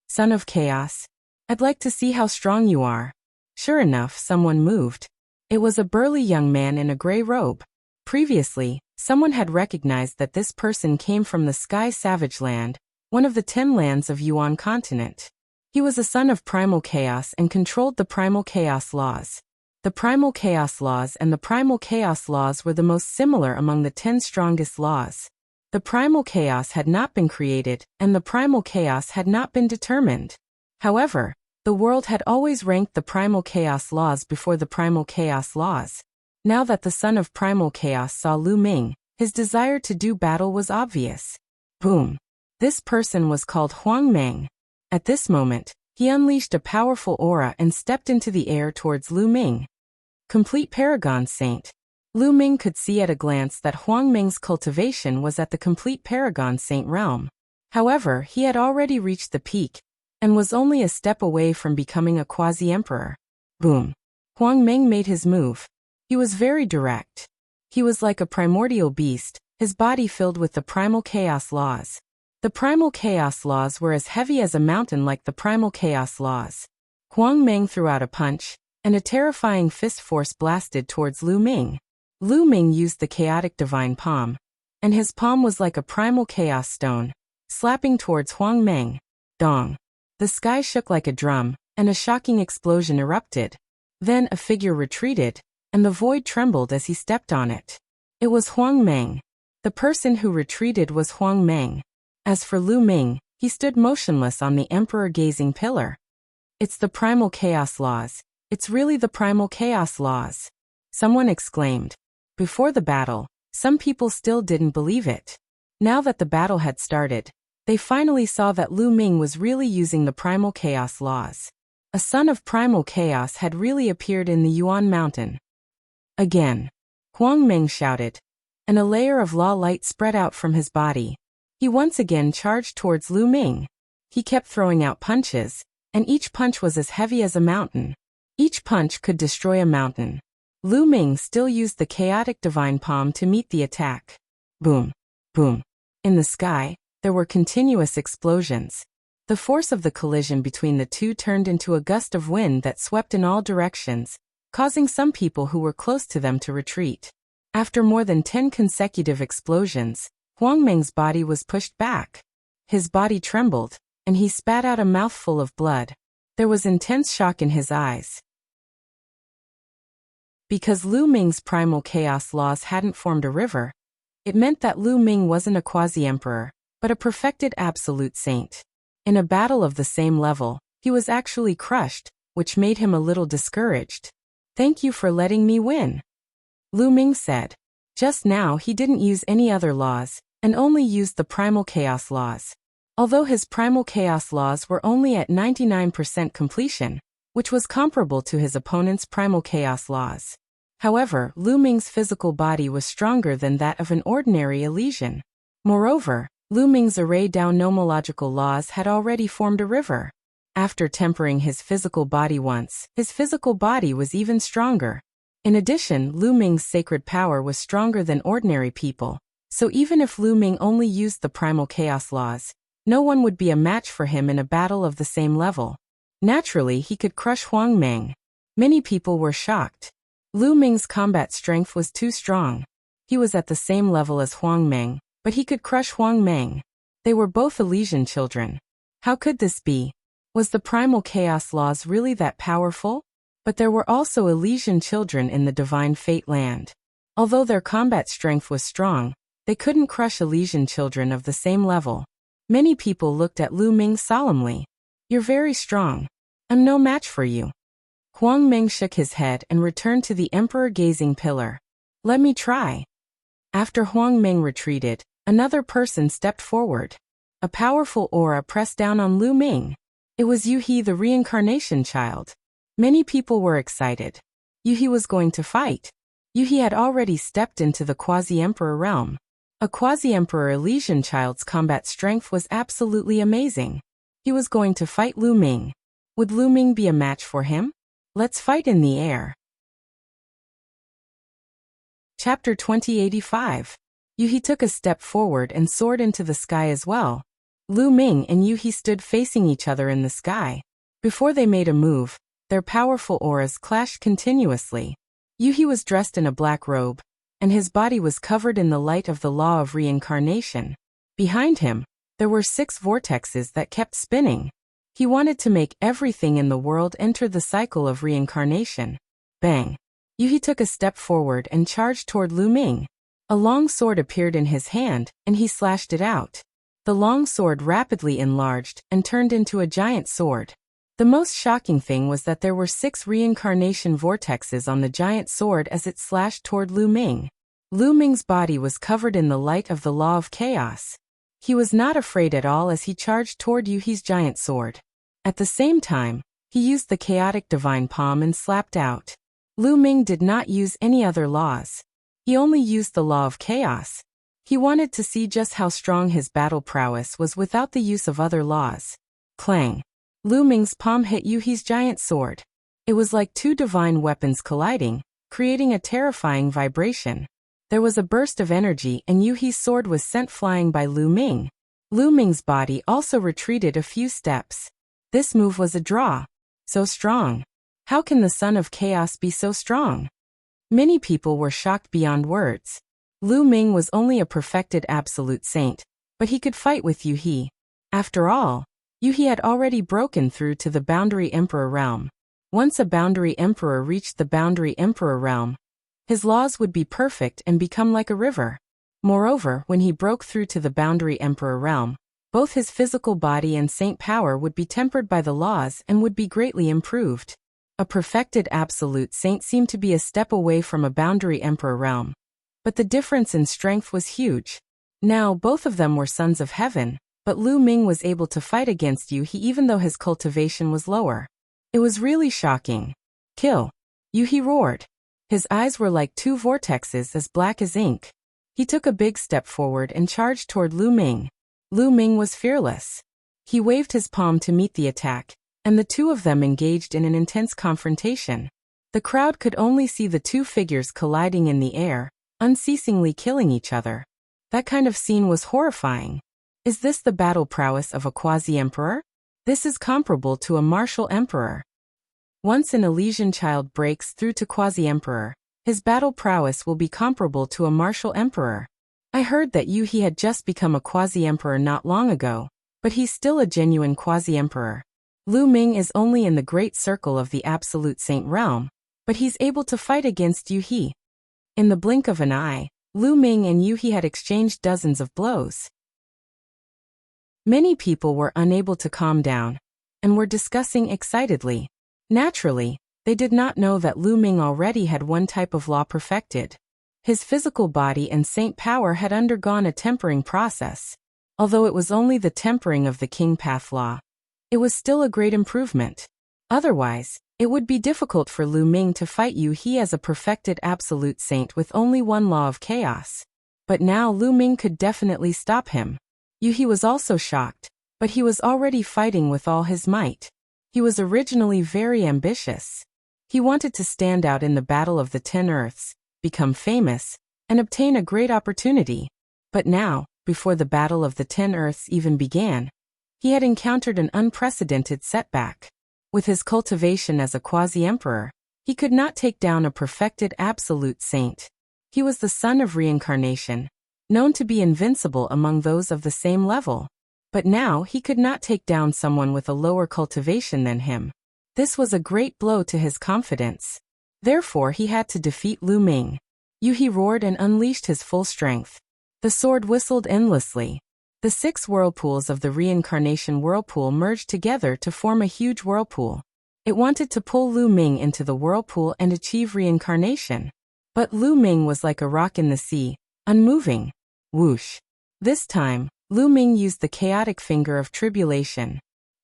Son of chaos, I'd like to see how strong you are. Sure enough, someone moved. It was a burly young man in a gray robe. Previously, someone had recognized that this person came from the Sky Savage Land, one of the 10 lands of Yuan continent. He was a son of primal chaos and controlled the primal chaos laws. The primal chaos laws and the primal chaos laws were the most similar among the 10 strongest laws. The primal chaos had not been created, and the primal chaos had not been determined. However, the world had always ranked the primal chaos laws before the primal chaos laws. Now that the son of primal chaos saw Lu Ming, his desire to do battle was obvious. Boom! This person was called Huang Meng. At this moment, he unleashed a powerful aura and stepped into the air towards Lu Ming. Complete Paragon Saint. Lu Ming could see at a glance that Huang Meng's cultivation was at the complete Paragon Saint realm. However, he had already reached the peak, and was only a step away from becoming a quasi-emperor. Boom! Huang Meng made his move. He was very direct. He was like a primordial beast, his body filled with the primal chaos laws. The primal chaos laws were as heavy as a mountain like the primal chaos laws. Huang Meng threw out a punch, and a terrifying fist force blasted towards Lu Ming. Lu Ming used the chaotic divine palm, and his palm was like a primal chaos stone, slapping towards Huang Meng. Dong. The sky shook like a drum, and a shocking explosion erupted. Then a figure retreated, and the void trembled as he stepped on it. It was Huang Meng. The person who retreated was Huang Meng. As for Lu Ming, he stood motionless on the emperor-gazing pillar. It's the primal chaos laws. It's really the primal chaos laws. Someone exclaimed. Before the battle, some people still didn't believe it. Now that the battle had started, they finally saw that Lu Ming was really using the primal chaos laws. A son of primal chaos had really appeared in the Yuan Mountain. Again. Huang Meng shouted, and a layer of law light spread out from his body. He once again charged towards Lu Ming. He kept throwing out punches, and each punch was as heavy as a mountain. Each punch could destroy a mountain. Lu Ming still used the chaotic divine palm to meet the attack. Boom. Boom. In the sky, there were continuous explosions. The force of the collision between the two turned into a gust of wind that swept in all directions, causing some people who were close to them to retreat. After more than 10 consecutive explosions, Huang Meng's body was pushed back. His body trembled, and he spat out a mouthful of blood. There was intense shock in his eyes. Because Lu Ming's primal chaos laws hadn't formed a river, it meant that Lu Ming wasn't a quasi-emperor, but a perfected absolute saint. In a battle of the same level, he was actually crushed, which made him a little discouraged. "Thank you for letting me win," Lu Ming said. Just now he didn't use any other laws, and only used the primal chaos laws. Although his primal chaos laws were only at 99% completion, which was comparable to his opponent's primal chaos laws. However, Lu Ming's physical body was stronger than that of an ordinary Elysian. Moreover, Lu Ming's array Dao nomological laws had already formed a river. After tempering his physical body once, his physical body was even stronger. In addition, Lu Ming's sacred power was stronger than ordinary people, so even if Lu Ming only used the primal chaos laws, no one would be a match for him in a battle of the same level. Naturally, he could crush Huang Meng. Many people were shocked. Lu Ming's combat strength was too strong. He was at the same level as Huang Meng, but he could crush Huang Meng. They were both Elysian children. How could this be? Was the primal chaos laws really that powerful? But there were also Elysian children in the divine fate land. Although their combat strength was strong, they couldn't crush Elysian children of the same level. Many people looked at Lu Ming solemnly. "You're very strong. I'm no match for you." Huang Meng shook his head and returned to the emperor-gazing pillar. "Let me try." After Huang Meng retreated, another person stepped forward. A powerful aura pressed down on Lu Ming. It was Yuhi, the reincarnation child. Many people were excited. Yuhi was going to fight. Yuhi had already stepped into the quasi-emperor realm. A quasi-emperor Elysian child's combat strength was absolutely amazing. He was going to fight Lu Ming. Would Lu Ming be a match for him? Let's fight in the air. Chapter 2085. Yuhi took a step forward and soared into the sky as well. Lu Ming and Yuhi stood facing each other in the sky. Before they made a move, their powerful auras clashed continuously. Yuhi was dressed in a black robe, and his body was covered in the light of the law of reincarnation. Behind him, there were 6 vortexes that kept spinning. He wanted to make everything in the world enter the cycle of reincarnation. Bang! Yuhi took a step forward and charged toward Lu Ming. A long sword appeared in his hand, and he slashed it out. The long sword rapidly enlarged and turned into a giant sword. The most shocking thing was that there were 6 reincarnation vortexes on the giant sword as it slashed toward Lu Ming. Lu Ming's body was covered in the light of the law of chaos. He was not afraid at all as he charged toward Yuhi's giant sword. At the same time, he used the chaotic divine palm and slapped out. Lu Ming did not use any other laws. He only used the law of chaos. He wanted to see just how strong his battle prowess was without the use of other laws. Clang! Lu Ming's palm hit Yuhi's giant sword. It was like 2 divine weapons colliding, creating a terrifying vibration. There was a burst of energy and Yu He's sword was sent flying by Lu Ming. Lu Ming's body also retreated a few steps. This move was a draw. So strong. How can the son of chaos be so strong? Many people were shocked beyond words. Lu Ming was only a perfected absolute saint, but he could fight with Yu He. After all, Yu He had already broken through to the Boundary Emperor realm. Once a Boundary Emperor reached the Boundary Emperor realm, his laws would be perfect and become like a river. Moreover, when he broke through to the Boundary Emperor realm, both his physical body and saint power would be tempered by the laws and would be greatly improved. A perfected absolute saint seemed to be a step away from a Boundary Emperor realm. But the difference in strength was huge. Now both of them were sons of heaven, but Lu Ming was able to fight against Yu He even though his cultivation was lower. It was really shocking. Kill! Yu He roared. His eyes were like two vortexes as black as ink. He took a big step forward and charged toward Lu Ming. Lu Ming was fearless. He waved his palm to meet the attack, and the two of them engaged in an intense confrontation. The crowd could only see the two figures colliding in the air, unceasingly killing each other. That kind of scene was horrifying. Is this the battle prowess of a quasi-emperor? This is comparable to a martial emperor. Once an Elysian child breaks through to quasi-emperor, his battle prowess will be comparable to a martial emperor. I heard that Yu He had just become a quasi-emperor not long ago, but he's still a genuine quasi-emperor. Lu Ming is only in the great circle of the absolute saint realm, but he's able to fight against Yu He. In the blink of an eye, Lu Ming and Yu He had exchanged dozens of blows. Many people were unable to calm down, and were discussing excitedly. Naturally, they did not know that Lu Ming already had one type of law perfected. His physical body and saint power had undergone a tempering process. Although it was only the tempering of the King Path law, it was still a great improvement. Otherwise, it would be difficult for Lu Ming to fight Yu He as a perfected absolute saint with only one law of chaos. But now Lu Ming could definitely stop him. Yu He was also shocked, but he was already fighting with all his might. He was originally very ambitious. He wanted to stand out in the Battle of the 10 Earths, become famous, and obtain a great opportunity. But now, before the Battle of the 10 Earths even began, he had encountered an unprecedented setback. With his cultivation as a quasi-emperor, he could not take down a perfected absolute saint. He was the son of reincarnation, known to be invincible among those of the same level. But now he could not take down someone with a lower cultivation than him. This was a great blow to his confidence. Therefore he had to defeat Lu Ming. Yu He roared and unleashed his full strength. The sword whistled endlessly. The 6 whirlpools of the reincarnation whirlpool merged together to form a huge whirlpool. It wanted to pull Lu Ming into the whirlpool and achieve reincarnation. But Lu Ming was like a rock in the sea, unmoving. Whoosh! This time, Lu Ming used the chaotic finger of tribulation.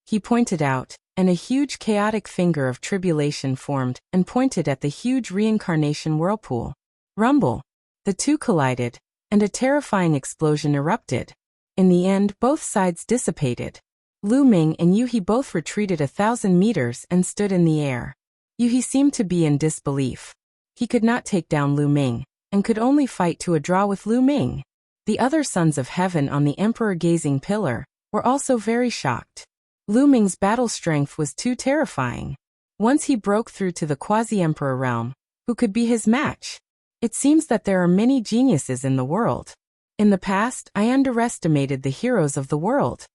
He pointed out, and a huge chaotic finger of tribulation formed and pointed at the huge reincarnation whirlpool. Rumble! The two collided, and a terrifying explosion erupted. In the end, both sides dissipated. Lu Ming and Yu He both retreated 1,000 meters and stood in the air. Yu He seemed to be in disbelief. He could not take down Lu Ming, and could only fight to a draw with Lu Ming. The other sons of heaven on the emperor-gazing pillar were also very shocked. Lu Ming's battle strength was too terrifying. Once he broke through to the quasi-emperor realm, who could be his match? It seems that there are many geniuses in the world. In the past, I underestimated the heroes of the world.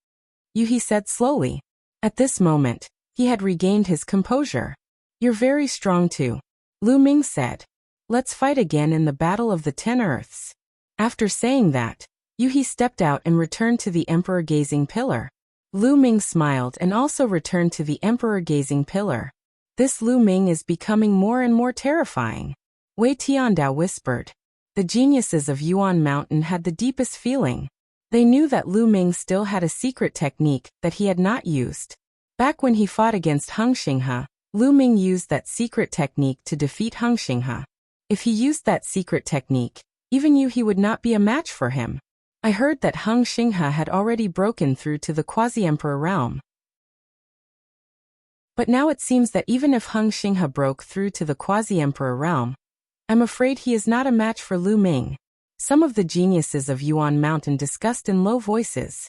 Yu He said slowly. At this moment, he had regained his composure. You're very strong too. Lu Ming said. Let's fight again in the Battle of the 10 Earths. After saying that, Yu He stepped out and returned to the emperor-gazing pillar. Lu Ming smiled and also returned to the emperor-gazing pillar. This Lu Ming is becoming more and more terrifying. Wei Tiandao whispered. The geniuses of Yuan Mountain had the deepest feeling. They knew that Lu Ming still had a secret technique that he had not used. Back when he fought against Hung Xinghe, Lu Ming used that secret technique to defeat Hung Xinghe. If he used that secret technique, even Yu He would not be a match for him. I heard that Hung Xinghe had already broken through to the quasi-emperor realm. But now it seems that even if Hung Xinghe broke through to the quasi-emperor realm, I'm afraid he is not a match for Lu Ming. Some of the geniuses of Yuan Mountain discussed in low voices.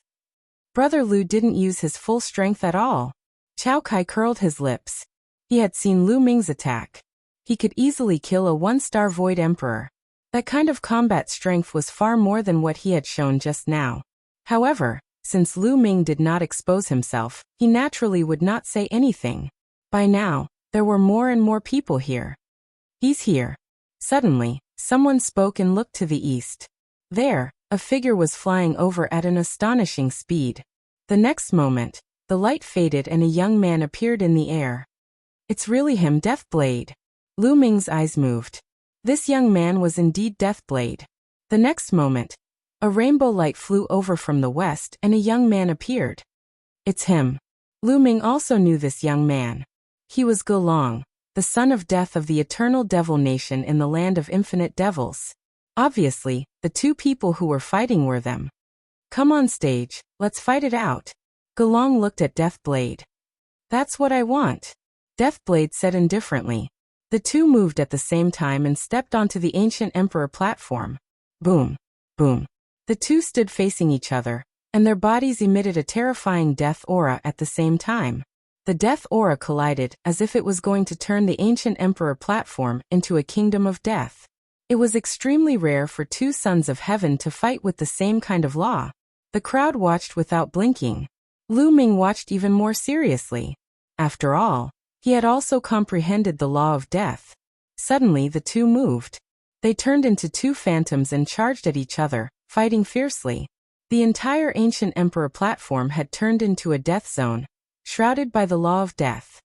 Brother Lu didn't use his full strength at all. Chao Kai curled his lips. He had seen Lu Ming's attack. He could easily kill a one-star Void Emperor. That kind of combat strength was far more than what he had shown just now. However, since Lu Ming did not expose himself, he naturally would not say anything. By now, there were more and more people here. He's here. Suddenly, someone spoke and looked to the east. There, a figure was flying over at an astonishing speed. The next moment, the light faded and a young man appeared in the air. It's really him, Deathblade. Lu Ming's eyes moved. This young man was indeed Deathblade. The next moment, a rainbow light flew over from the west and a young man appeared. It's him. Lu Ming also knew this young man. He was Gelong, the son of death of the eternal devil nation in the land of infinite devils. Obviously, the two people who were fighting were them. Come on stage, let's fight it out. Gelong looked at Deathblade. That's what I want. Deathblade said indifferently. The two moved at the same time and stepped onto the ancient emperor platform. Boom. Boom. The two stood facing each other, and their bodies emitted a terrifying death aura at the same time. The death aura collided as if it was going to turn the ancient emperor platform into a kingdom of death. It was extremely rare for two sons of heaven to fight with the same kind of law. The crowd watched without blinking. Lu Ming watched even more seriously. After all, he had also comprehended the law of death. Suddenly the two moved. They turned into two phantoms and charged at each other, fighting fiercely. The entire ancient emperor platform had turned into a death zone, shrouded by the law of death.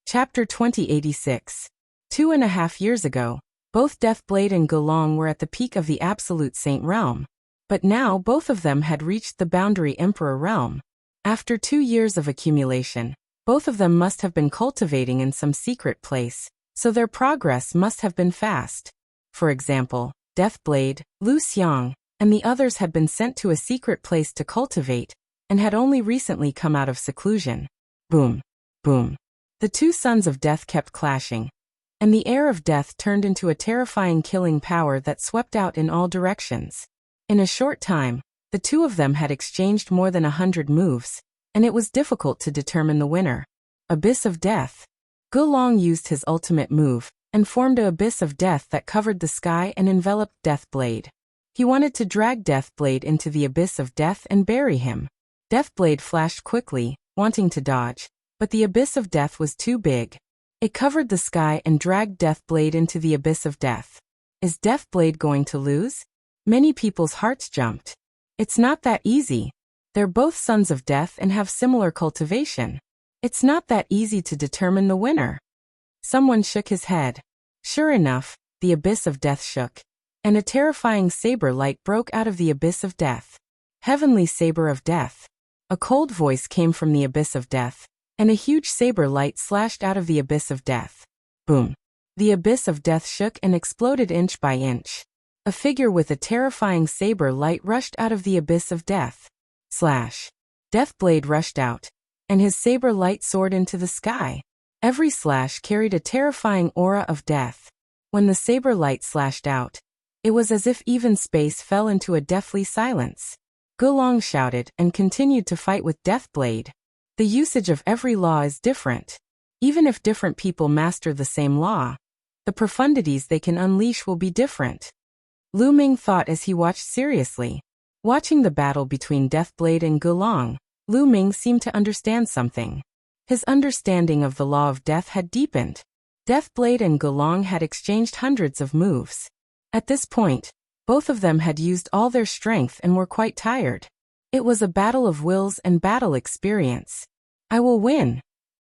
Chapter 2086. 2.5 years ago, both Deathblade and Gelong were at the peak of the Absolute Saint realm. But now both of them had reached the boundary Emperor realm. After 2 years of accumulation, both of them must have been cultivating in some secret place, so their progress must have been fast. For example, Deathblade, Lu Xiang, and the others had been sent to a secret place to cultivate, and had only recently come out of seclusion. Boom. Boom. The two sons of death kept clashing, and the air of death turned into a terrifying killing power that swept out in all directions. In a short time, the two of them had exchanged more than 100 moves, and it was difficult to determine the winner. Abyss of Death. Gelong used his ultimate move, and formed an abyss of death that covered the sky and enveloped Deathblade. He wanted to drag Deathblade into the abyss of death and bury him. Deathblade flashed quickly, wanting to dodge, but the abyss of death was too big. It covered the sky and dragged Deathblade into the abyss of death. Is Deathblade going to lose? Many people's hearts jumped. It's not that easy. They're both sons of death and have similar cultivation. It's not that easy to determine the winner. Someone shook his head. Sure enough, the abyss of death shook, and a terrifying saber light broke out of the abyss of death. Heavenly Saber of Death. A cold voice came from the abyss of death, and a huge saber light slashed out of the abyss of death. Boom. The abyss of death shook and exploded inch by inch. A figure with a terrifying saber light rushed out of the abyss of death. Slash. Deathblade rushed out, and his saber light soared into the sky. Every slash carried a terrifying aura of death. When the saber light slashed out, it was as if even space fell into a deathly silence. Gelong shouted and continued to fight with Deathblade. The usage of every law is different. Even if different people master the same law, the profundities they can unleash will be different. Lu Ming thought as he watched seriously. Watching the battle between Deathblade and Gelong, Lu Ming seemed to understand something. His understanding of the law of death had deepened. Deathblade and Gelong had exchanged hundreds of moves. At this point, both of them had used all their strength and were quite tired. It was a battle of wills and battle experience. I will win!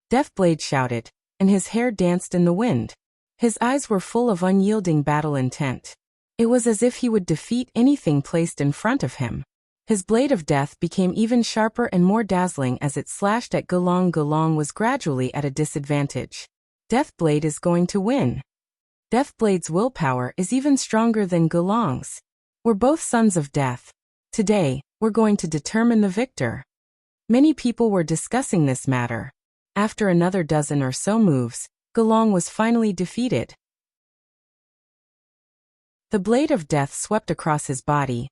Deathblade shouted, and his hair danced in the wind. His eyes were full of unyielding battle intent. It was as if he would defeat anything placed in front of him. His blade of death became even sharper and more dazzling as it slashed at Gelong. Gelong was gradually at a disadvantage. Deathblade is going to win. Deathblade's willpower is even stronger than Gelong's. We're both sons of death. Today, we're going to determine the victor. Many people were discussing this matter. After another dozen or so moves, Gelong was finally defeated. The blade of death swept across his body,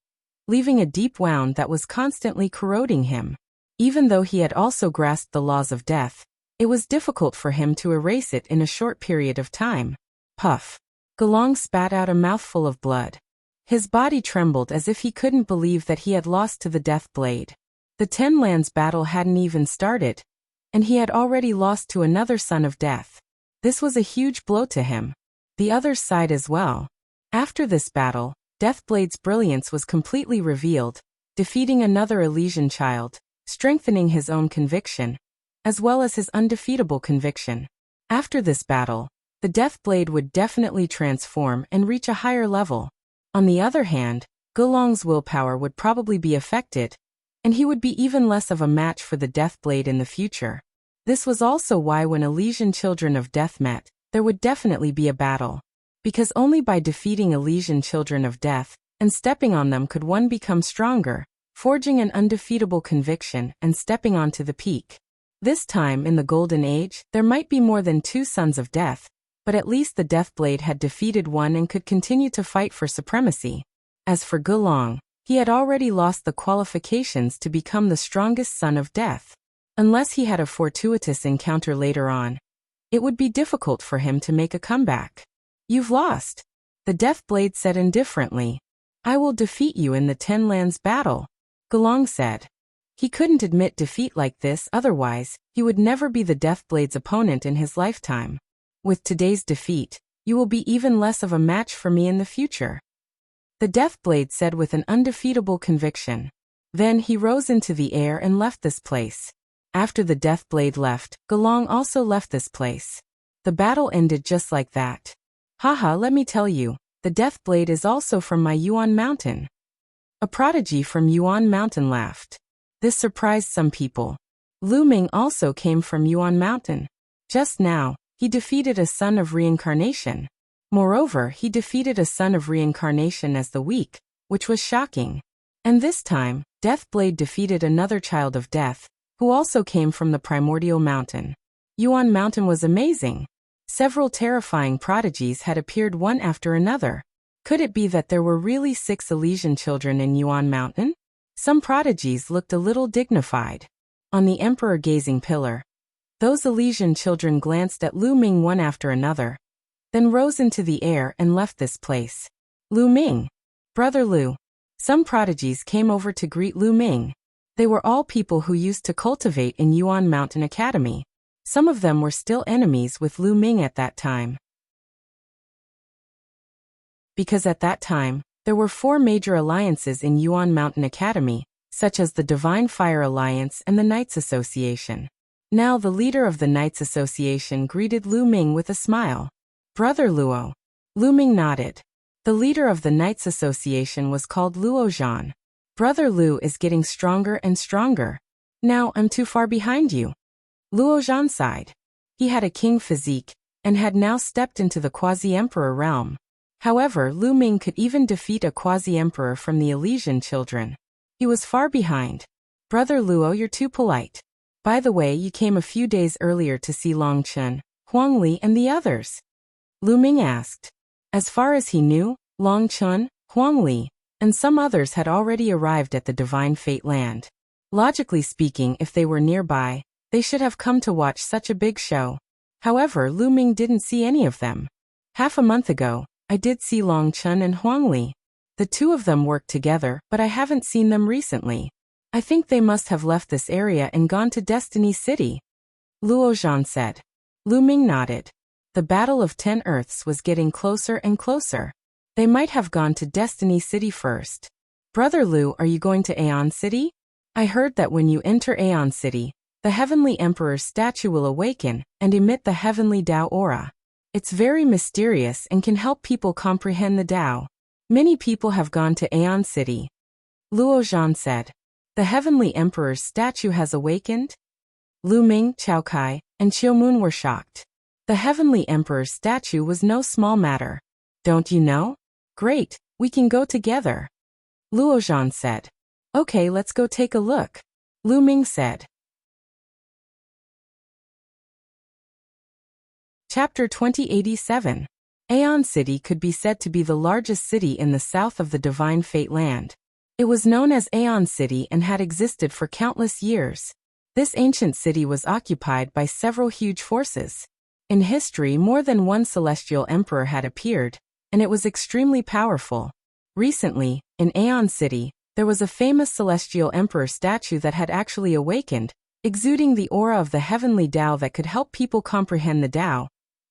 leaving a deep wound that was constantly corroding him. Even though he had also grasped the laws of death, it was difficult for him to erase it in a short period of time. Puff. Gelong spat out a mouthful of blood. His body trembled as if he couldn't believe that he had lost to the death blade. The 10 lands battle hadn't even started, and he had already lost to another son of death. This was a huge blow to him. The others sighed as well. After this battle, Deathblade's brilliance was completely revealed, defeating another Elysian child, strengthening his own conviction, as well as his undefeatable conviction. After this battle, the Deathblade would definitely transform and reach a higher level. On the other hand, Gelong's willpower would probably be affected, and he would be even less of a match for the Deathblade in the future. This was also why when Elysian children of death met, there would definitely be a battle. Because only by defeating Elysian children of death and stepping on them could one become stronger, forging an undefeatable conviction and stepping onto the peak. This time in the Golden Age, there might be more than 2 sons of death, but at least the Deathblade had defeated one and could continue to fight for supremacy. As for Gelong, he had already lost the qualifications to become the strongest son of death. Unless he had a fortuitous encounter later on, it would be difficult for him to make a comeback. You've lost, the Deathblade said indifferently. I will defeat you in the 10 lands battle, Gelong said. He couldn't admit defeat like this, otherwise, he would never be the Deathblade's opponent in his lifetime. With today's defeat, you will be even less of a match for me in the future, the Deathblade said with an undefeatable conviction. Then he rose into the air and left this place. After the Deathblade left, Gelong also left this place. The battle ended just like that. Haha, let me tell you, the Deathblade is also from my Yuan Mountain. A prodigy from Yuan Mountain laughed. This surprised some people. Lu Ming also came from Yuan Mountain. Just now, he defeated a son of reincarnation. Moreover, he defeated a son of reincarnation as the weak, which was shocking. And this time, Deathblade defeated another child of death, who also came from the primordial mountain. Yuan Mountain was amazing. Several terrifying prodigies had appeared one after another. Could it be that there were really 6 Elysian children in Yuan Mountain? Some prodigies looked a little dignified. On the emperor-gazing pillar, those Elysian children glanced at Lu Ming one after another, then rose into the air and left this place. Lu Ming. Brother Lu. Some prodigies came over to greet Lu Ming. They were all people who used to cultivate in Yuan Mountain Academy. Some of them were still enemies with Lu Ming at that time. Because at that time, there were 4 major alliances in Yuan Mountain Academy, such as the Divine Fire Alliance and the Knights Association. Now the leader of the Knights Association greeted Lu Ming with a smile. Brother Luo. Lu Ming nodded. The leader of the Knights Association was called Luo Zhan. Brother Lu is getting stronger and stronger. Now I'm too far behind you. Luo Zhan sighed. He had a king physique, and had now stepped into the quasi-emperor realm. However, Lu Ming could even defeat a quasi-emperor from the Elysian children. He was far behind. Brother Luo, you're too polite. By the way, you came a few days earlier to see Long Chun, Huang Li and the others. Lu Ming asked. As far as he knew, Long Chun, Huang Li, and some others had already arrived at the Divine Fate Land. Logically speaking, if they were nearby, they should have come to watch such a big show. However, Lu Ming didn't see any of them. Half a month ago, I did see Long Chun and Huang Li. The 2 of them worked together, but I haven't seen them recently. I think they must have left this area and gone to Destiny City, Luo Zhan said. Lu Ming nodded. The Battle of 10 Earths was getting closer and closer. They might have gone to Destiny City first. Brother Lu, are you going to Aeon City? I heard that when you enter Aeon City, the Heavenly Emperor's statue will awaken and emit the Heavenly Tao aura. It's very mysterious and can help people comprehend the Tao. Many people have gone to Aeon City, Luo Zhan said. The Heavenly Emperor's statue has awakened? Lu Ming, Chao Kai, and Qiu Mun were shocked. The Heavenly Emperor's statue was no small matter. Don't you know? Great, we can go together, Luo Zhan said. Okay, let's go take a look, Lu Ming said. Chapter 2087. Aeon City could be said to be the largest city in the south of the Divine Fate Land. It was known as Aeon City and had existed for countless years. This ancient city was occupied by several huge forces. In history, more than one celestial emperor had appeared, and it was extremely powerful. Recently, in Aeon City, there was a famous celestial emperor statue that had actually awakened, exuding the aura of the heavenly Tao that could help people comprehend the Tao,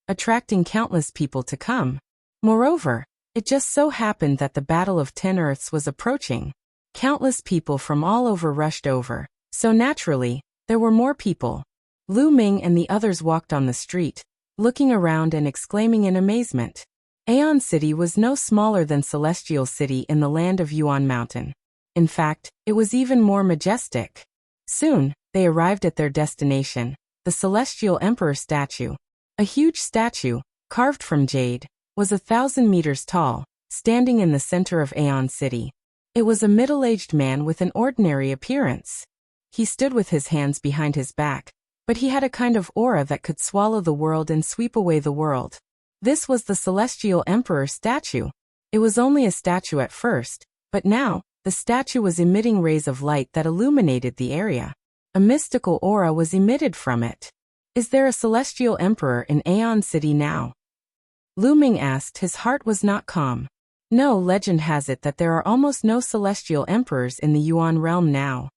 attracting countless people to come. Moreover, it just so happened that the Battle of 10 Earths was approaching. Countless people from all over rushed over, so naturally, there were more people. Lu Ming and the others walked on the street, looking around and exclaiming in amazement. Aeon City was no smaller than Celestial City in the land of Yuan Mountain. In fact, it was even more majestic. Soon, they arrived at their destination, the Celestial Emperor statue. A huge statue, carved from jade, was 1,000 meters tall, standing in the center of Aeon City. It was a middle-aged man with an ordinary appearance. He stood with his hands behind his back, but he had a kind of aura that could swallow the world and sweep away the world. This was the Celestial Emperor statue. It was only a statue at first, but now, the statue was emitting rays of light that illuminated the area. A mystical aura was emitted from it. Is there a Celestial Emperor in Aeon City now? Lu Ming asked. His heart was not calm. No, legend has it that there are almost no Celestial Emperors in the Yuan realm now.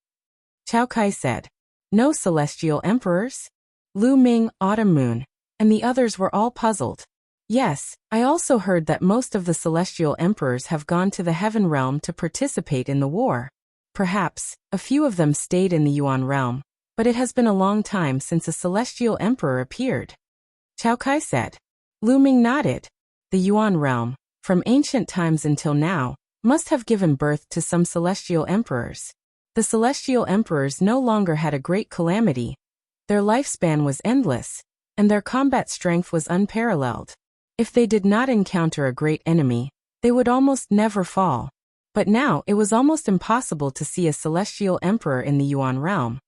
Chao Kai said. No Celestial Emperors? Lu Ming, Autumn Moon, and the others were all puzzled. Yes, I also heard that most of the Celestial Emperors have gone to the Heaven Realm to participate in the war. Perhaps, a few of them stayed in the Yuan realm, but it has been a long time since a Celestial Emperor appeared. Chao Kai said. Lu Ming nodded. The Yuan realm, from ancient times until now, must have given birth to some Celestial Emperors. The Celestial Emperors no longer had a great calamity. Their lifespan was endless, and their combat strength was unparalleled. If they did not encounter a great enemy, they would almost never fall. But now it was almost impossible to see a Celestial Emperor in the Yuan realm.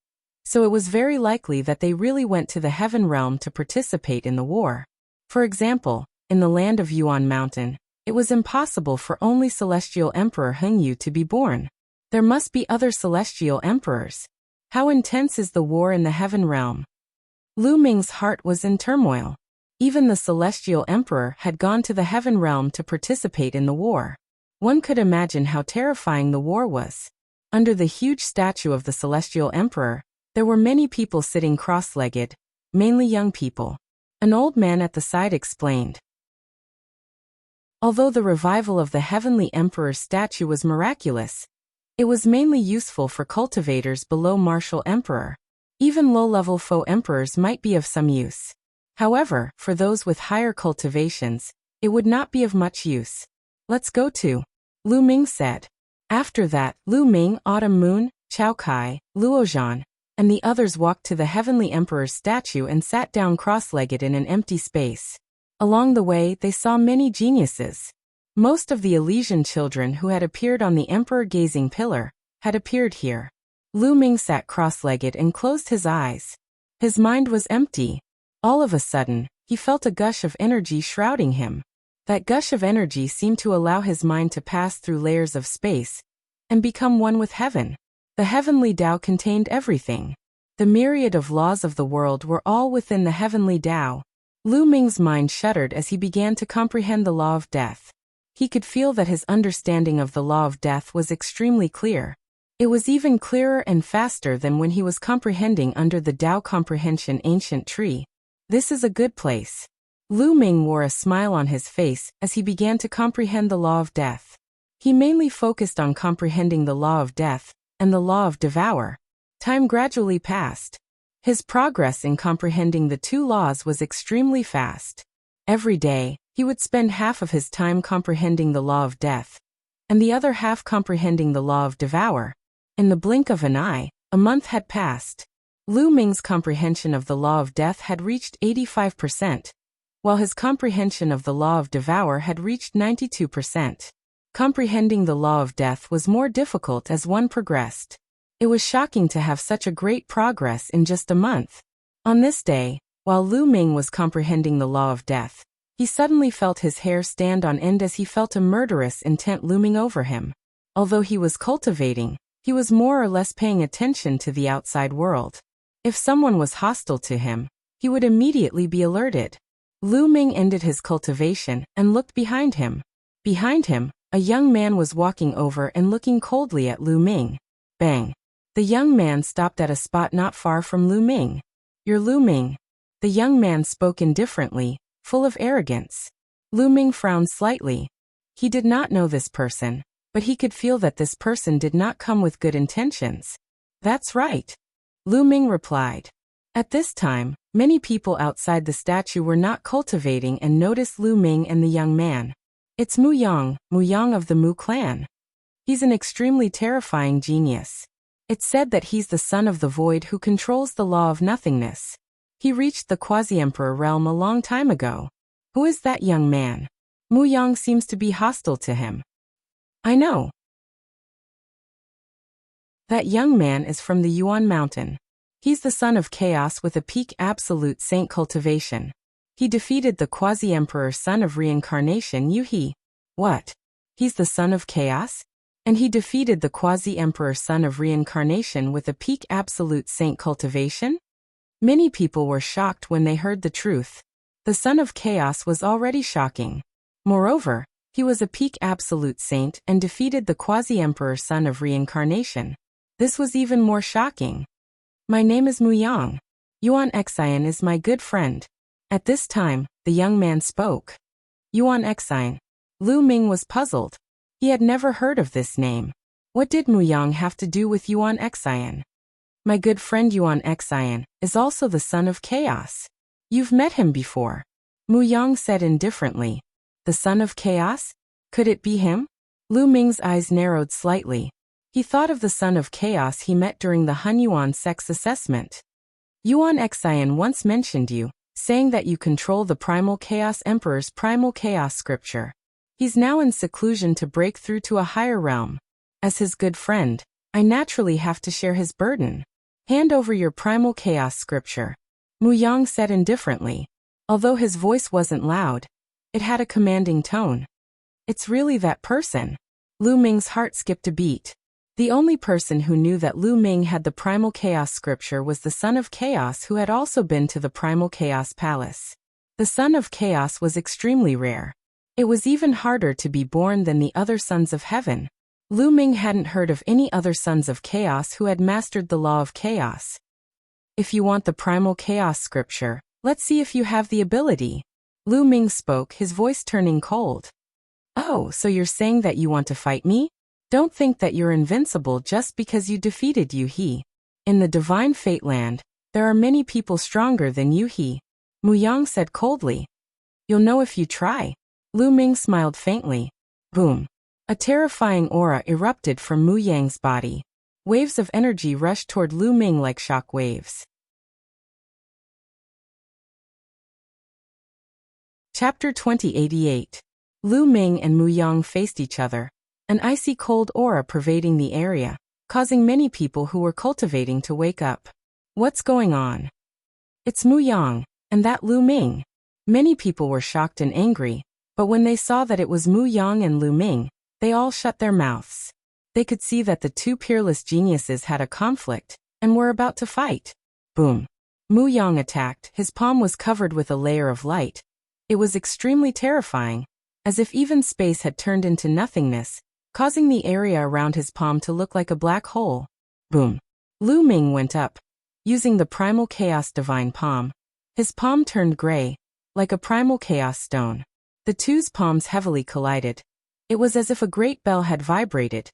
So it was very likely that they really went to the Heaven realm to participate in the war. For example, in the land of Yuan Mountain, it was impossible for only Celestial Emperor Hengyu to be born. There must be other Celestial Emperors. How intense is the war in the Heaven realm? Lu Ming's heart was in turmoil. Even the Celestial Emperor had gone to the Heaven realm to participate in the war. One could imagine how terrifying the war was. Under the huge statue of the Celestial Emperor, there were many people sitting cross-legged, mainly young people. An old man at the side explained. Although the revival of the Heavenly Emperor's statue was miraculous, it was mainly useful for cultivators below Martial Emperor. Even low-level Faux Emperors might be of some use. However, for those with higher cultivations, it would not be of much use. Let's go to, Lu Ming said. After that, Lu Ming, Autumn Moon, Chao Kai, Luozhan, and the others walked to the Heavenly Emperor's statue and sat down cross-legged in an empty space. Along the way, they saw many geniuses. Most of the Elysian children who had appeared on the Emperor-gazing pillar had appeared here. Lu Ming sat cross-legged and closed his eyes. His mind was empty. All of a sudden, he felt a gush of energy shrouding him. That gush of energy seemed to allow his mind to pass through layers of space and become one with heaven. The heavenly Tao contained everything. The myriad of laws of the world were all within the heavenly Tao. Lu Ming's mind shuddered as he began to comprehend the law of death. He could feel that his understanding of the law of death was extremely clear. It was even clearer and faster than when he was comprehending under the Tao Comprehension Ancient Tree. This is a good place. Lu Ming wore a smile on his face as he began to comprehend the law of death. He mainly focused on comprehending the law of death and the law of devour. Time gradually passed. His progress in comprehending the two laws was extremely fast. Every day, he would spend half of his time comprehending the law of death, and the other half comprehending the law of devour. In the blink of an eye, a month had passed. Lu Ming's comprehension of the law of death had reached 85%, while his comprehension of the law of devour had reached 92%. Comprehending the law of death was more difficult as one progressed. It was shocking to have such a great progress in just a month. On this day, While Lu Ming was comprehending the law of death, he suddenly felt his hair stand on end as he felt a murderous intent looming over him. Although he was cultivating, he was more or less paying attention to the outside world. If someone was hostile to him, he would immediately be alerted. Lu Ming ended his cultivation and looked behind him. Behind him, a young man was walking over and looking coldly at Lu Ming. Bang! The young man stopped at a spot not far from Lu Ming. "You're Lu Ming." The young man spoke indifferently, full of arrogance. Lu Ming frowned slightly. He did not know this person, but he could feel that this person did not come with good intentions. "That's right," Lu Ming replied. At this time, many people outside the statue were not cultivating and noticed Lu Ming and the young man. "It's Mu Yang of the Mu clan. He's an extremely terrifying genius. It's said that he's the son of the void who controls the law of nothingness. He reached the quasi-emperor realm a long time ago. Who is that young man? Mu Yang seems to be hostile to him." "I know. That young man is from the Yuan Mountain. He's the son of chaos with a peak absolute saint cultivation. He defeated the quasi-emperor son of reincarnation Yu He." "What? He's the son of chaos? And he defeated the quasi-emperor son of reincarnation with a peak absolute saint cultivation?" Many people were shocked when they heard the truth. The son of chaos was already shocking. Moreover, he was a peak absolute saint and defeated the quasi-emperor son of reincarnation. This was even more shocking. "My name is Mu Yang. Yuan Xian is my good friend." At this time, the young man spoke. Yuan Xian. Lu Ming was puzzled. He had never heard of this name. What did Mu Yang have to do with Yuan Xian? "My good friend Yuan Xian is also the son of chaos. You've met him before," Mu Yang said indifferently. "The son of chaos? Could it be him?" Lu Ming's eyes narrowed slightly. He thought of the son of chaos he met during the Han Yuan sex assessment. "Yuan Xian once mentioned you, saying that you control the primal chaos emperor's primal chaos scripture. He's now in seclusion to break through to a higher realm. As his good friend, I naturally have to share his burden. Hand over your primal chaos scripture," Mu Yang said indifferently. Although his voice wasn't loud, it had a commanding tone. "It's really that person." Lu Ming's heart skipped a beat. The only person who knew that Lu Ming had the primal chaos scripture was the son of chaos who had also been to the primal chaos palace. The son of chaos was extremely rare. It was even harder to be born than the other sons of heaven. Lu Ming hadn't heard of any other sons of chaos who had mastered the law of chaos. "If you want the primal chaos scripture, let's see if you have the ability." Lu Ming spoke, his voice turning cold. "Oh, so you're saying that you want to fight me? Don't think that you're invincible just because you defeated Yu He. In the divine fate land, there are many people stronger than Yu He," Mu Yang said coldly. "You'll know if you try." Lu Ming smiled faintly. Boom. A terrifying aura erupted from Mu Yang's body. Waves of energy rushed toward Lu Ming like shock waves. Chapter 2088. Lu Ming and Mu Yang faced each other, an icy cold aura pervading the area, causing many people who were cultivating to wake up. "What's going on? It's Mu Yang, and that Lu Ming." Many people were shocked and angry, but when they saw that it was Mu Yang and Lu Ming, they all shut their mouths. They could see that the two peerless geniuses had a conflict, and were about to fight. Boom. Mu Yang attacked, his palm was covered with a layer of light. It was extremely terrifying, as if even space had turned into nothingness, causing the area around his palm to look like a black hole. Boom. Lu Ming went up, using the primal chaos divine palm. His palm turned gray, like a primal chaos stone. The two's palms heavily collided. It was as if a great bell had vibrated.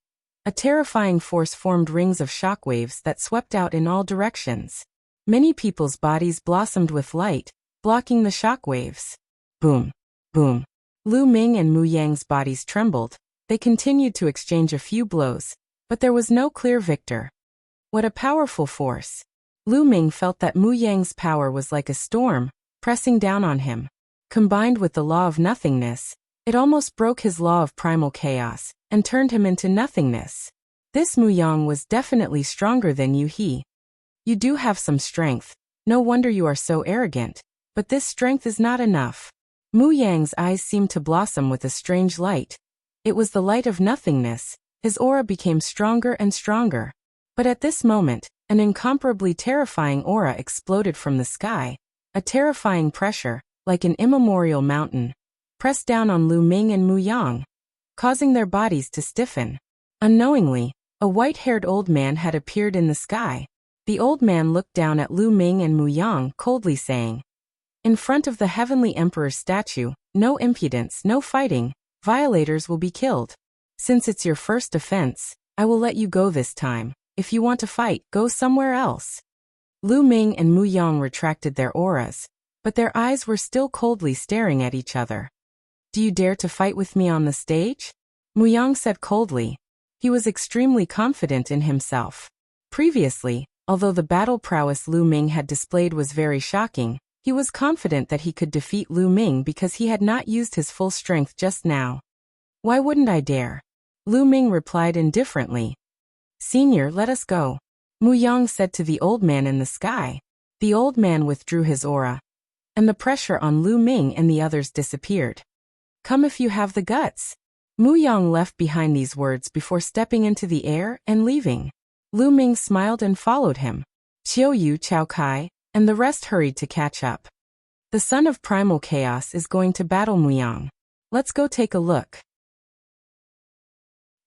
A terrifying force formed rings of shockwaves that swept out in all directions. Many people's bodies blossomed with light, blocking the shockwaves. Boom. Boom. Lu Ming and Mu Yang's bodies trembled. They continued to exchange a few blows, but there was no clear victor. What a powerful force. Lu Ming felt that Mu Yang's power was like a storm, pressing down on him. Combined with the law of nothingness, it almost broke his law of primal chaos, and turned him into nothingness. This Mu Yang was definitely stronger than Yu He. "You do have some strength," No wonder you are so arrogant. But this strength is not enough. Mu Yang's eyes seemed to blossom with a strange light. It was the light of nothingness. His aura became stronger and stronger. But at this moment, an incomparably terrifying aura exploded from the sky. A terrifying pressure, like an immemorial mountain, pressed down on Lu Ming and Mu Yang, causing their bodies to stiffen. Unknowingly, a white-haired old man had appeared in the sky. The old man looked down at Lu Ming and Mu Yang coldly saying, "In front of the Heavenly Emperor's statue, no impudence, no fighting, violators will be killed. Since it's your first offense, I will let you go this time. If you want to fight, go somewhere else." Lu Ming and Mu Yang retracted their auras, but their eyes were still coldly staring at each other. "Do you dare to fight with me on the stage?" Mu Yang said coldly. He was extremely confident in himself. Previously, although the battle prowess Lu Ming had displayed was very shocking, he was confident that he could defeat Lu Ming because he had not used his full strength just now. "Why wouldn't I dare?" Lu Ming replied indifferently. "Senior, let us go," Mu Yang said to the old man in the sky. The old man withdrew his aura, and the pressure on Lu Ming and the others disappeared. "Come if you have the guts." Mu Yang left behind these words before stepping into the air and leaving. Lu Ming smiled and followed him. Qiu Yu, Chao Kai, and the rest hurried to catch up. "The son of primal chaos is going to battle Mu Yang. Let's go take a look."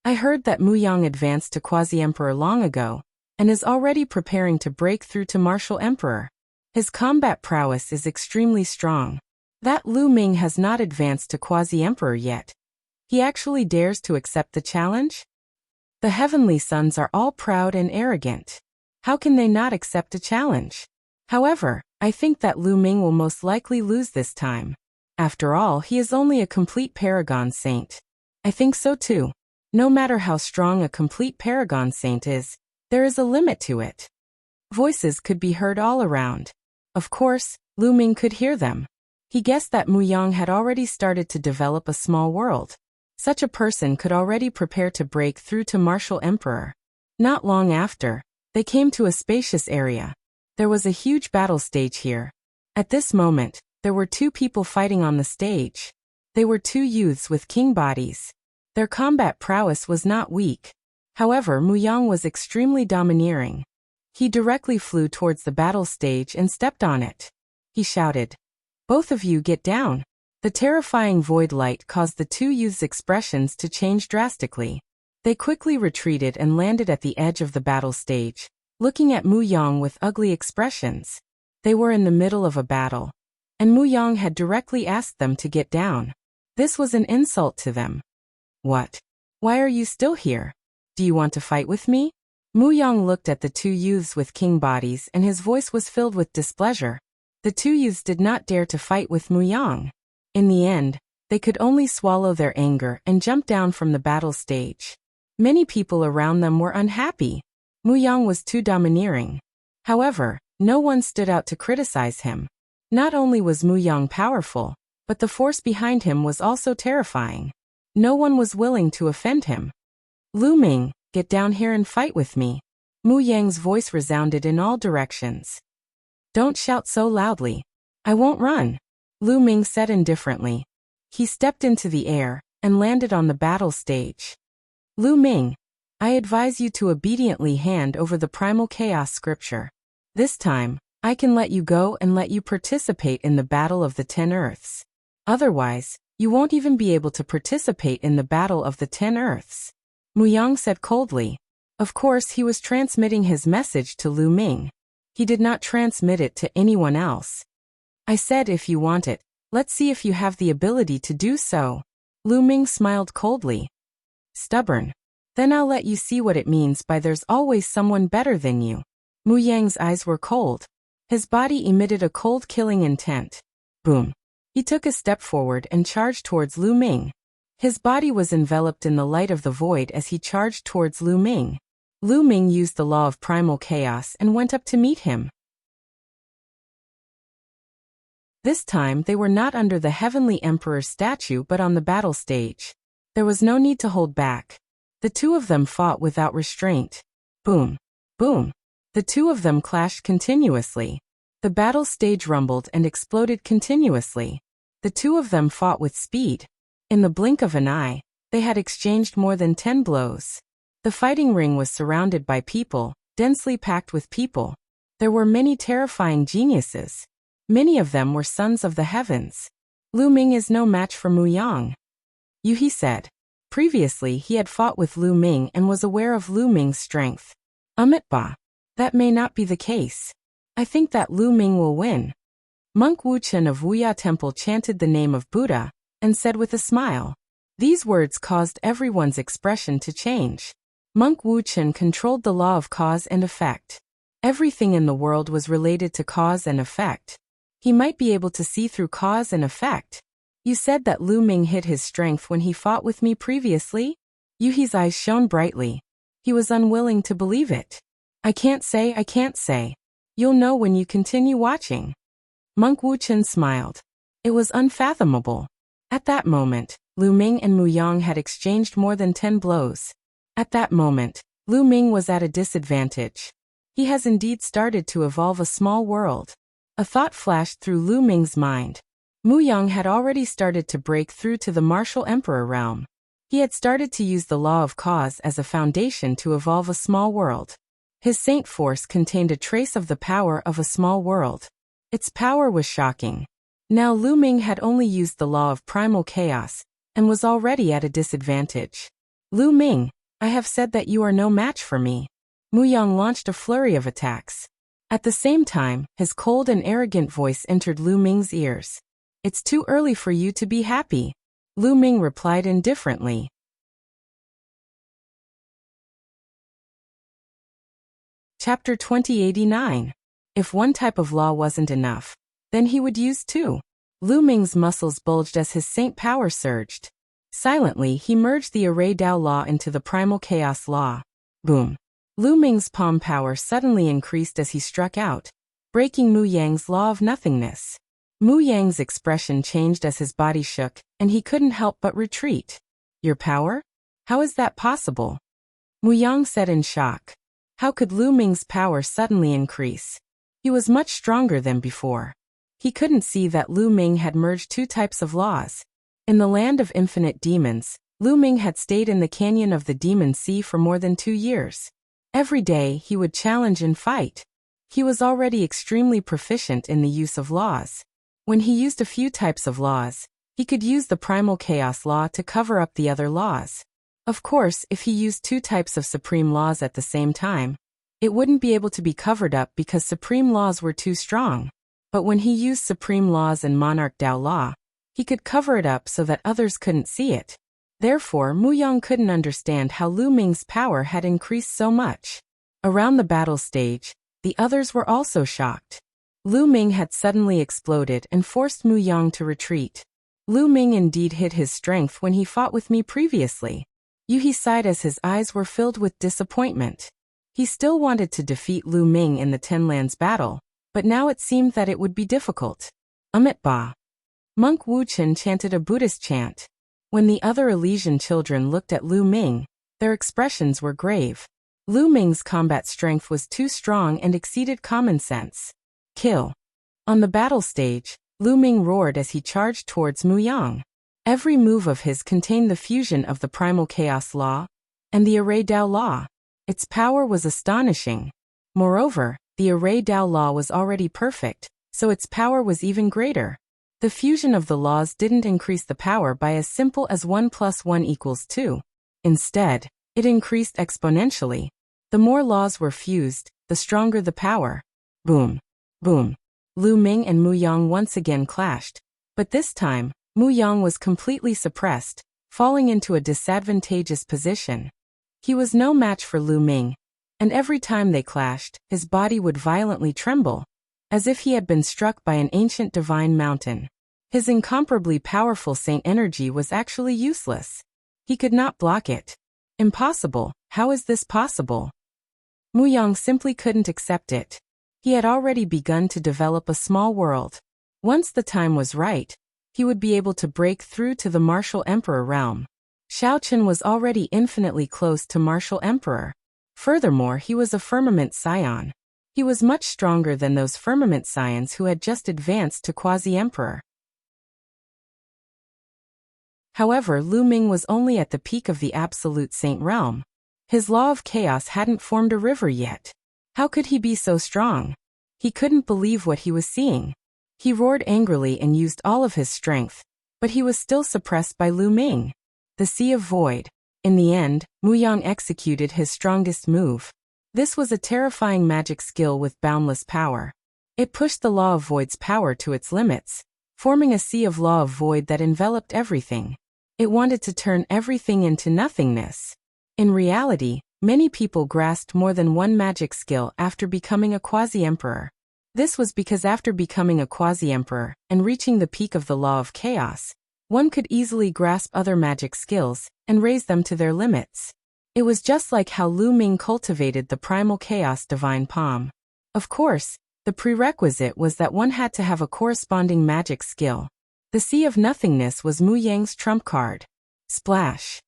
I heard that Mu Yang advanced to Quasi-Emperor long ago, and is already preparing to break through to Martial Emperor. His combat prowess is extremely strong. That Lu Ming has not advanced to Quasi-Emperor yet. He actually dares to accept the challenge? The Heavenly Sons are all proud and arrogant. How can they not accept a challenge? However, I think that Lu Ming will most likely lose this time. After all, he is only a complete Paragon Saint. I think so too. No matter how strong a complete Paragon Saint is, there is a limit to it. Voices could be heard all around. Of course, Lu Ming could hear them. He guessed that Mu Yang had already started to develop a small world. Such a person could already prepare to break through to Martial Emperor. Not long after, they came to a spacious area. There was a huge battle stage here. At this moment, there were two people fighting on the stage. They were two youths with king bodies. Their combat prowess was not weak. However, Mu Yang was extremely domineering. He directly flew towards the battle stage and stepped on it. He shouted, "Both of you get down." The terrifying void light caused the two youths' expressions to change drastically. They quickly retreated and landed at the edge of the battle stage, looking at Mu Yang with ugly expressions. They were in the middle of a battle, and Mu Yang had directly asked them to get down. This was an insult to them. "What? Why are you still here? Do you want to fight with me?" Mu Yang looked at the two youths with king bodies and his voice was filled with displeasure. The two youths did not dare to fight with Mu Yang. In the end, they could only swallow their anger and jump down from the battle stage. Many people around them were unhappy. Mu Yang was too domineering. However, no one stood out to criticize him. Not only was Mu Yang powerful, but the force behind him was also terrifying. No one was willing to offend him. "Lu Ming, get down here and fight with me." Mu Yang's voice resounded in all directions. "Don't shout so loudly. I won't run," Lu Ming said indifferently. He stepped into the air and landed on the battle stage. "Lu Ming, I advise you to obediently hand over the primal chaos scripture. This time, I can let you go and let you participate in the battle of the 10 Earths. Otherwise, you won't even be able to participate in the battle of the 10 Earths." Mu Yang said coldly. Of course, he was transmitting his message to Lu Ming. He did not transmit it to anyone else. "I said if you want it, let's see if you have the ability to do so." Lu Ming smiled coldly. "Stubborn. Then I'll let you see what it means by there's always someone better than you." Mu Yang's eyes were cold. His body emitted a cold killing intent. Boom. He took a step forward and charged towards Lu Ming. His body was enveloped in the light of the void as he charged towards Lu Ming. Lu Ming used the law of primal chaos and went up to meet him. This time they were not under the Heavenly Emperor's statue but on the battle stage. There was no need to hold back. The two of them fought without restraint. Boom. Boom. The two of them clashed continuously. The battle stage rumbled and exploded continuously. The two of them fought with speed. In the blink of an eye, they had exchanged more than 10 blows. The fighting ring was surrounded by people, densely packed with people. There were many terrifying geniuses. Many of them were sons of the heavens. Lu Ming is no match for Mu Yang, Yu He said. Previously he had fought with Lu Ming and was aware of Lu Ming's strength. Ba. That may not be the case. I think that Lu Ming will win. Monk Wuchen of Wuxia Temple chanted the name of Buddha, and said with a smile. These words caused everyone's expression to change. Monk Wuchen controlled the law of cause and effect. Everything in the world was related to cause and effect. He might be able to see through cause and effect. You said that Lu Ming hid his strength when he fought with me previously? Yu He's eyes shone brightly. He was unwilling to believe it. I can't say. You'll know when you continue watching. Monk Wuchen smiled. It was unfathomable. At that moment, Lu Ming and Mu Yang had exchanged more than 10 blows. At that moment, Lu Ming was at a disadvantage. He has indeed started to evolve a small world. A thought flashed through Lu Ming's mind. Mu Yang had already started to break through to the martial emperor realm. He had started to use the law of cause as a foundation to evolve a small world. His saint force contained a trace of the power of a small world. Its power was shocking. Now Lu Ming had only used the law of primal chaos, and was already at a disadvantage. Lu Ming, I have said that you are no match for me. Mu Yang launched a flurry of attacks. At the same time, his cold and arrogant voice entered Lu Ming's ears. It's too early for you to be happy. Lu Ming replied indifferently. Chapter 2089. If one type of law wasn't enough, then he would use two. Lu Ming's muscles bulged as his saint power surged. Silently, he merged the Array Dao law into the primal chaos law. Boom. Lu Ming's palm power suddenly increased as he struck out, breaking Mu Yang's law of nothingness. Mu Yang's expression changed as his body shook, and he couldn't help but retreat. Your power? How is that possible? Mu Yang said in shock. How could Lu Ming's power suddenly increase? He was much stronger than before. He couldn't see that Lu Ming had merged two types of laws. In the land of infinite demons, Lu Ming had stayed in the canyon of the Demon Sea for more than 2 years. Every day he would challenge and fight. He was already extremely proficient in the use of laws. When he used a few types of laws, he could use the primal chaos law to cover up the other laws. Of course, if he used 2 types of supreme laws at the same time, it wouldn't be able to be covered up because supreme laws were too strong. But when he used supreme laws and monarch Dao law, he could cover it up so that others couldn't see it. Therefore, Mu Yang couldn't understand how Lu Ming's power had increased so much. Around the battle stage, the others were also shocked. Lu Ming had suddenly exploded and forced Mu Yang to retreat. Lu Ming indeed hid his strength when he fought with me previously. Yu He sighed as his eyes were filled with disappointment. He still wanted to defeat Lu Ming in the Ten Lands battle, but now it seemed that it would be difficult. Ba. Monk Wuchen chanted a Buddhist chant. When the other Elysian children looked at Lu Ming, their expressions were grave. Lu Ming's combat strength was too strong and exceeded common sense. Kill. On the battle stage, Lu Ming roared as he charged towards Mu Yang. Every move of his contained the fusion of the primal chaos law and the Array Dao law. Its power was astonishing. Moreover, the Array Dao law was already perfect, so its power was even greater. The fusion of the laws didn't increase the power by as simple as 1 + 1 = 2. Instead, it increased exponentially. The more laws were fused, the stronger the power. Boom. Boom. Lu Ming and Mu Yang once again clashed, but this time, Mu Yang was completely suppressed, falling into a disadvantageous position. He was no match for Lu Ming, and every time they clashed, his body would violently tremble, as if he had been struck by an ancient divine mountain. His incomparably powerful saint energy was actually useless. He could not block it. Impossible. How is this possible? Mu Yang simply couldn't accept it. He had already begun to develop a small world. Once the time was right, he would be able to break through to the martial emperor realm. Shaochen was already infinitely close to martial emperor. Furthermore, he was a firmament scion. He was much stronger than those firmament scions who had just advanced to quasi-emperor. However, Lu Ming was only at the peak of the absolute saint realm. His law of chaos hadn't formed a river yet. How could he be so strong? He couldn't believe what he was seeing. He roared angrily and used all of his strength, but he was still suppressed by Lu Ming. The Sea of Void. In the end, Mu Yang executed his strongest move. This was a terrifying magic skill with boundless power. It pushed the Law of Void's power to its limits, forming a sea of Law of Void that enveloped everything. It wanted to turn everything into nothingness. In reality, many people grasped more than one magic skill after becoming a quasi-emperor. This was because after becoming a quasi-emperor and reaching the peak of the Law of Chaos, one could easily grasp other magic skills and raise them to their limits. It was just like how Lu Ming cultivated the primal chaos divine palm. Of course, the prerequisite was that one had to have a corresponding magic skill. The Sea of Nothingness was Mu Yang's trump card. Splash.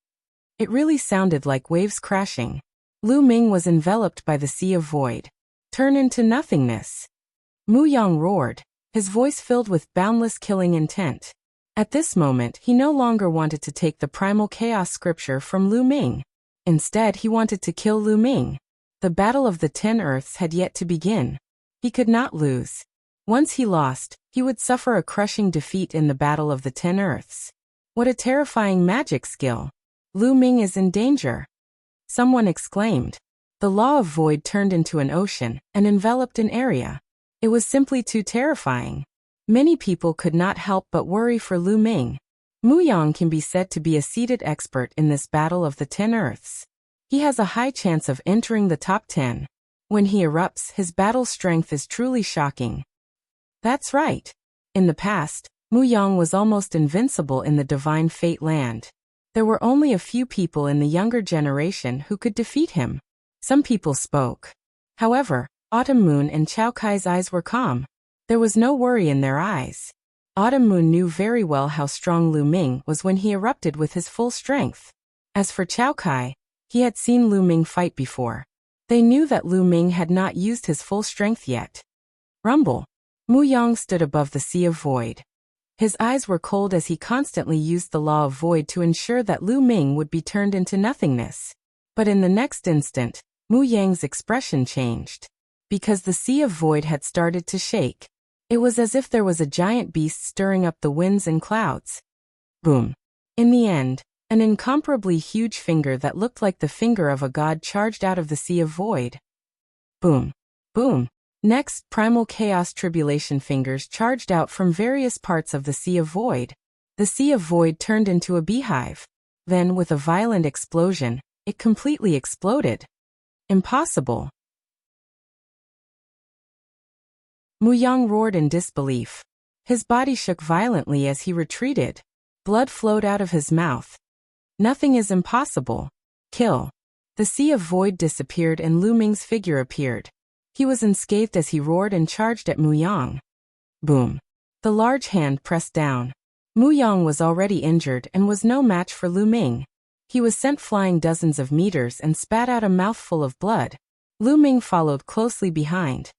It really sounded like waves crashing. Lu Ming was enveloped by the Sea of Void. Turn into nothingness. Mu Yang roared, his voice filled with boundless killing intent. At this moment, he no longer wanted to take the primal chaos scripture from Lu Ming. Instead, he wanted to kill Lu Ming. The Battle of the 10 Earths had yet to begin. He could not lose. Once he lost, he would suffer a crushing defeat in the Battle of the 10 Earths. What a terrifying magic skill. Lu Ming is in danger. Someone exclaimed. The Law of Void turned into an ocean and enveloped an area. It was simply too terrifying. Many people could not help but worry for Lu Ming. Mu Yang can be said to be a seated expert in this Battle of the 10 Earths. He has a high chance of entering the top 10. When he erupts, his battle strength is truly shocking. That's right. In the past, Mu Yang was almost invincible in the Divine Fate land. There were only a few people in the younger generation who could defeat him. Some people spoke. However, Autumn Moon and Chao Kai's eyes were calm. There was no worry in their eyes. Autumn Moon knew very well how strong Lu Ming was when he erupted with his full strength. As for Chao Kai, he had seen Lu Ming fight before. They knew that Lu Ming had not used his full strength yet. Rumble. Mu Yang stood above the Sea of Void. His eyes were cold as he constantly used the Law of Void to ensure that Lu Ming would be turned into nothingness. But in the next instant, Mu Yang's expression changed. Because the Sea of Void had started to shake. It was as if there was a giant beast stirring up the winds and clouds. Boom. In the end, an incomparably huge finger that looked like the finger of a god charged out of the Sea of Void. Boom. Boom. Next, primal chaos tribulation fingers charged out from various parts of the Sea of Void. The Sea of Void turned into a beehive. Then, with a violent explosion, it completely exploded. Impossible. Mu Yang roared in disbelief. His body shook violently as he retreated. Blood flowed out of his mouth. Nothing is impossible. Kill. The Sea of Void disappeared and Lu Ming's figure appeared. He was unscathed as he roared and charged at Mu Yang. Boom. The large hand pressed down. Mu Yang was already injured and was no match for Lu Ming. He was sent flying dozens of meters and spat out a mouthful of blood. Lu Ming followed closely behind.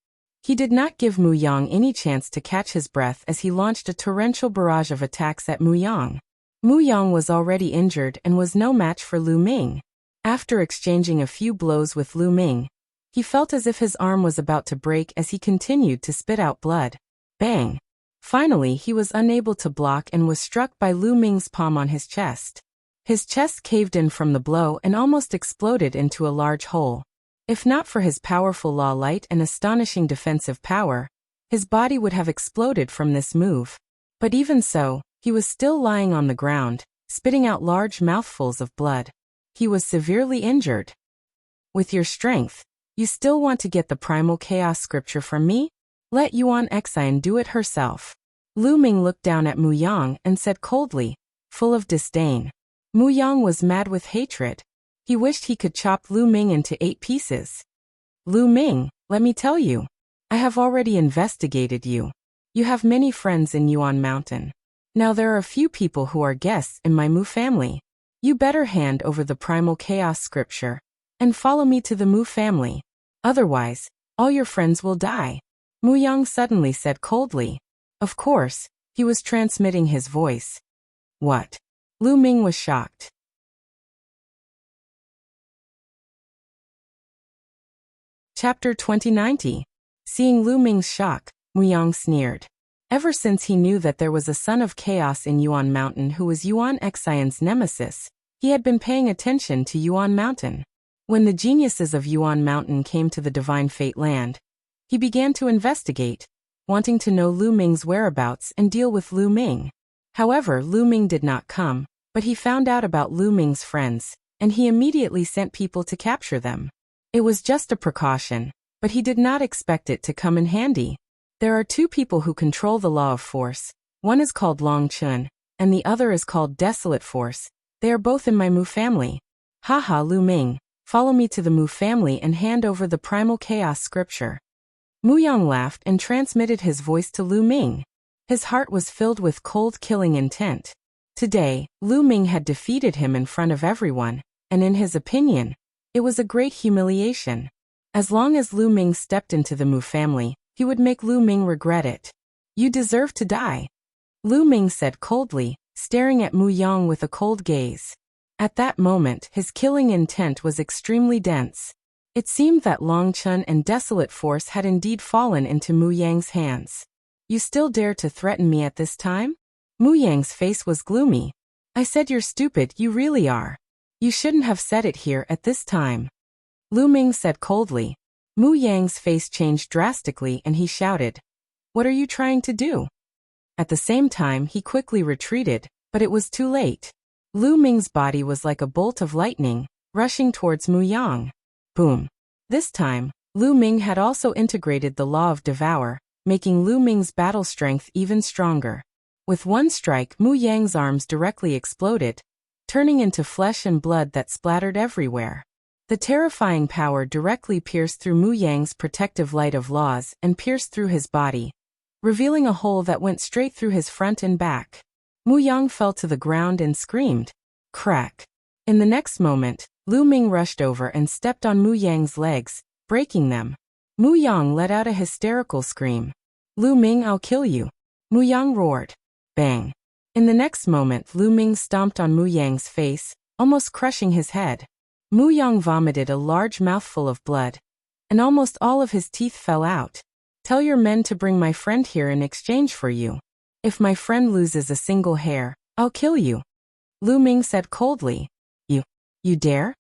He did not give Mu Yang any chance to catch his breath as he launched a torrential barrage of attacks at Mu Yang. Mu Yang was already injured and was no match for Lu Ming. After exchanging a few blows with Lu Ming, he felt as if his arm was about to break as he continued to spit out blood. Bang! Finally, he was unable to block and was struck by Lu Ming's palm on his chest. His chest caved in from the blow and almost exploded into a large hole. If not for his powerful law light and astonishing defensive power, his body would have exploded from this move. But even so, he was still lying on the ground, spitting out large mouthfuls of blood. He was severely injured. With your strength, you still want to get the primal chaos scripture from me? Let Yuan Exine do it herself. Lu Ming looked down at Mu Yang and said coldly, full of disdain. Mu Yang was mad with hatred. He wished he could chop Lu Ming into 8 pieces. Lu Ming, let me tell you. I have already investigated you. You have many friends in Yuan Mountain. Now there are a few people who are guests in my Mu family. You better hand over the primal chaos scripture and follow me to the Mu family. Otherwise, All your friends will die. Mu Yang suddenly said coldly. Of course, he was transmitting his voice. What? Lu Ming was shocked. Chapter 2090. Seeing Lu Ming's shock, Mu Yang sneered. Ever since he knew that there was a son of chaos in Yuan Mountain who was Yuan Xian's nemesis, he had been paying attention to Yuan Mountain. When the geniuses of Yuan Mountain came to the Divine Fate Land, he began to investigate, wanting to know Lu Ming's whereabouts and deal with Lu Ming. However, Lu Ming did not come, but he found out about Lu Ming's friends, and he immediately sent people to capture them. It was just a precaution, but he did not expect it to come in handy. There are two people who control the law of force. One is called Long Chun, and the other is called Desolate Force. They are both in my Mu family. Haha, Lu Ming, follow me to the Mu family and hand over the primal chaos scripture. Mu Yang laughed and transmitted his voice to Lu Ming. His heart was filled with cold killing intent. Today, Lu Ming had defeated him in front of everyone, and in his opinion, it was a great humiliation. As long as Lu Ming stepped into the Mu family, he would make Lu Ming regret it. You deserve to die, Lu Ming said coldly, staring at Mu Yang with a cold gaze. At that moment, his killing intent was extremely dense. It seemed that Long Chun and Desolate Force had indeed fallen into Mu Yang's hands. You still dare to threaten me at this time? Mu Yang's face was gloomy. I said you're stupid, you really are. You shouldn't have said it here at this time, Lu Ming said coldly. Mu Yang's face changed drastically and he shouted, What are you trying to do? At the same time, he quickly retreated, but it was too late. Lu Ming's body was like a bolt of lightning, rushing towards Mu Yang. Boom. This time, Lu Ming had also integrated the law of devour, making Lu Ming's battle strength even stronger. With one strike, Mu Yang's arms directly exploded, turning into flesh and blood that splattered everywhere. The terrifying power directly pierced through Mu Yang's protective light of laws and pierced through his body, revealing a hole that went straight through his front and back. Mu Yang fell to the ground and screamed. Crack. In the next moment, Lu Ming rushed over and stepped on Mu Yang's legs, breaking them. Mu Yang let out a hysterical scream. Lu Ming, I'll kill you, Mu Yang roared. Bang. In the next moment, Lu Ming stomped on Mu Yang's face, almost crushing his head. Mu Yang vomited a large mouthful of blood, and almost all of his teeth fell out. Tell your men to bring my friend here in exchange for you. If my friend loses a single hair, I'll kill you, Lu Ming said coldly. You dare?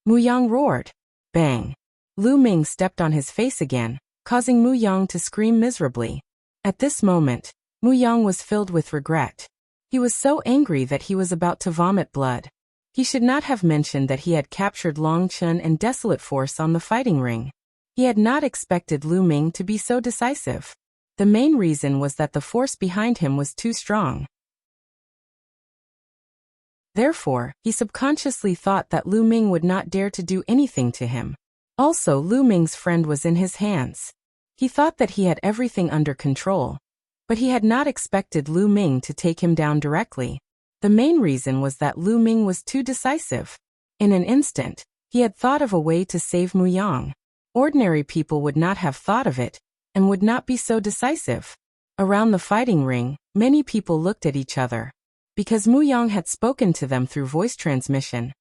Mu Yang roared. Bang. Lu Ming stepped on his face again, causing Mu Yang to scream miserably. At this moment, Mu Yang was filled with regret. He was so angry that he was about to vomit blood. He should not have mentioned that he had captured Long Chun and Desolate Force on the fighting ring. He had not expected Lu Ming to be so decisive. The main reason was that the force behind him was too strong. Therefore, he subconsciously thought that Lu Ming would not dare to do anything to him. Also, Lu Ming's friend was in his hands. He thought that he had everything under control, but he had not expected Lu Ming to take him down directly. The main reason was that Lu Ming was too decisive. In an instant, he had thought of a way to save Mu Yang. Ordinary people would not have thought of it, and would not be so decisive. Around the fighting ring, many people looked at each other. Because Mu Yang had spoken to them through voice transmission,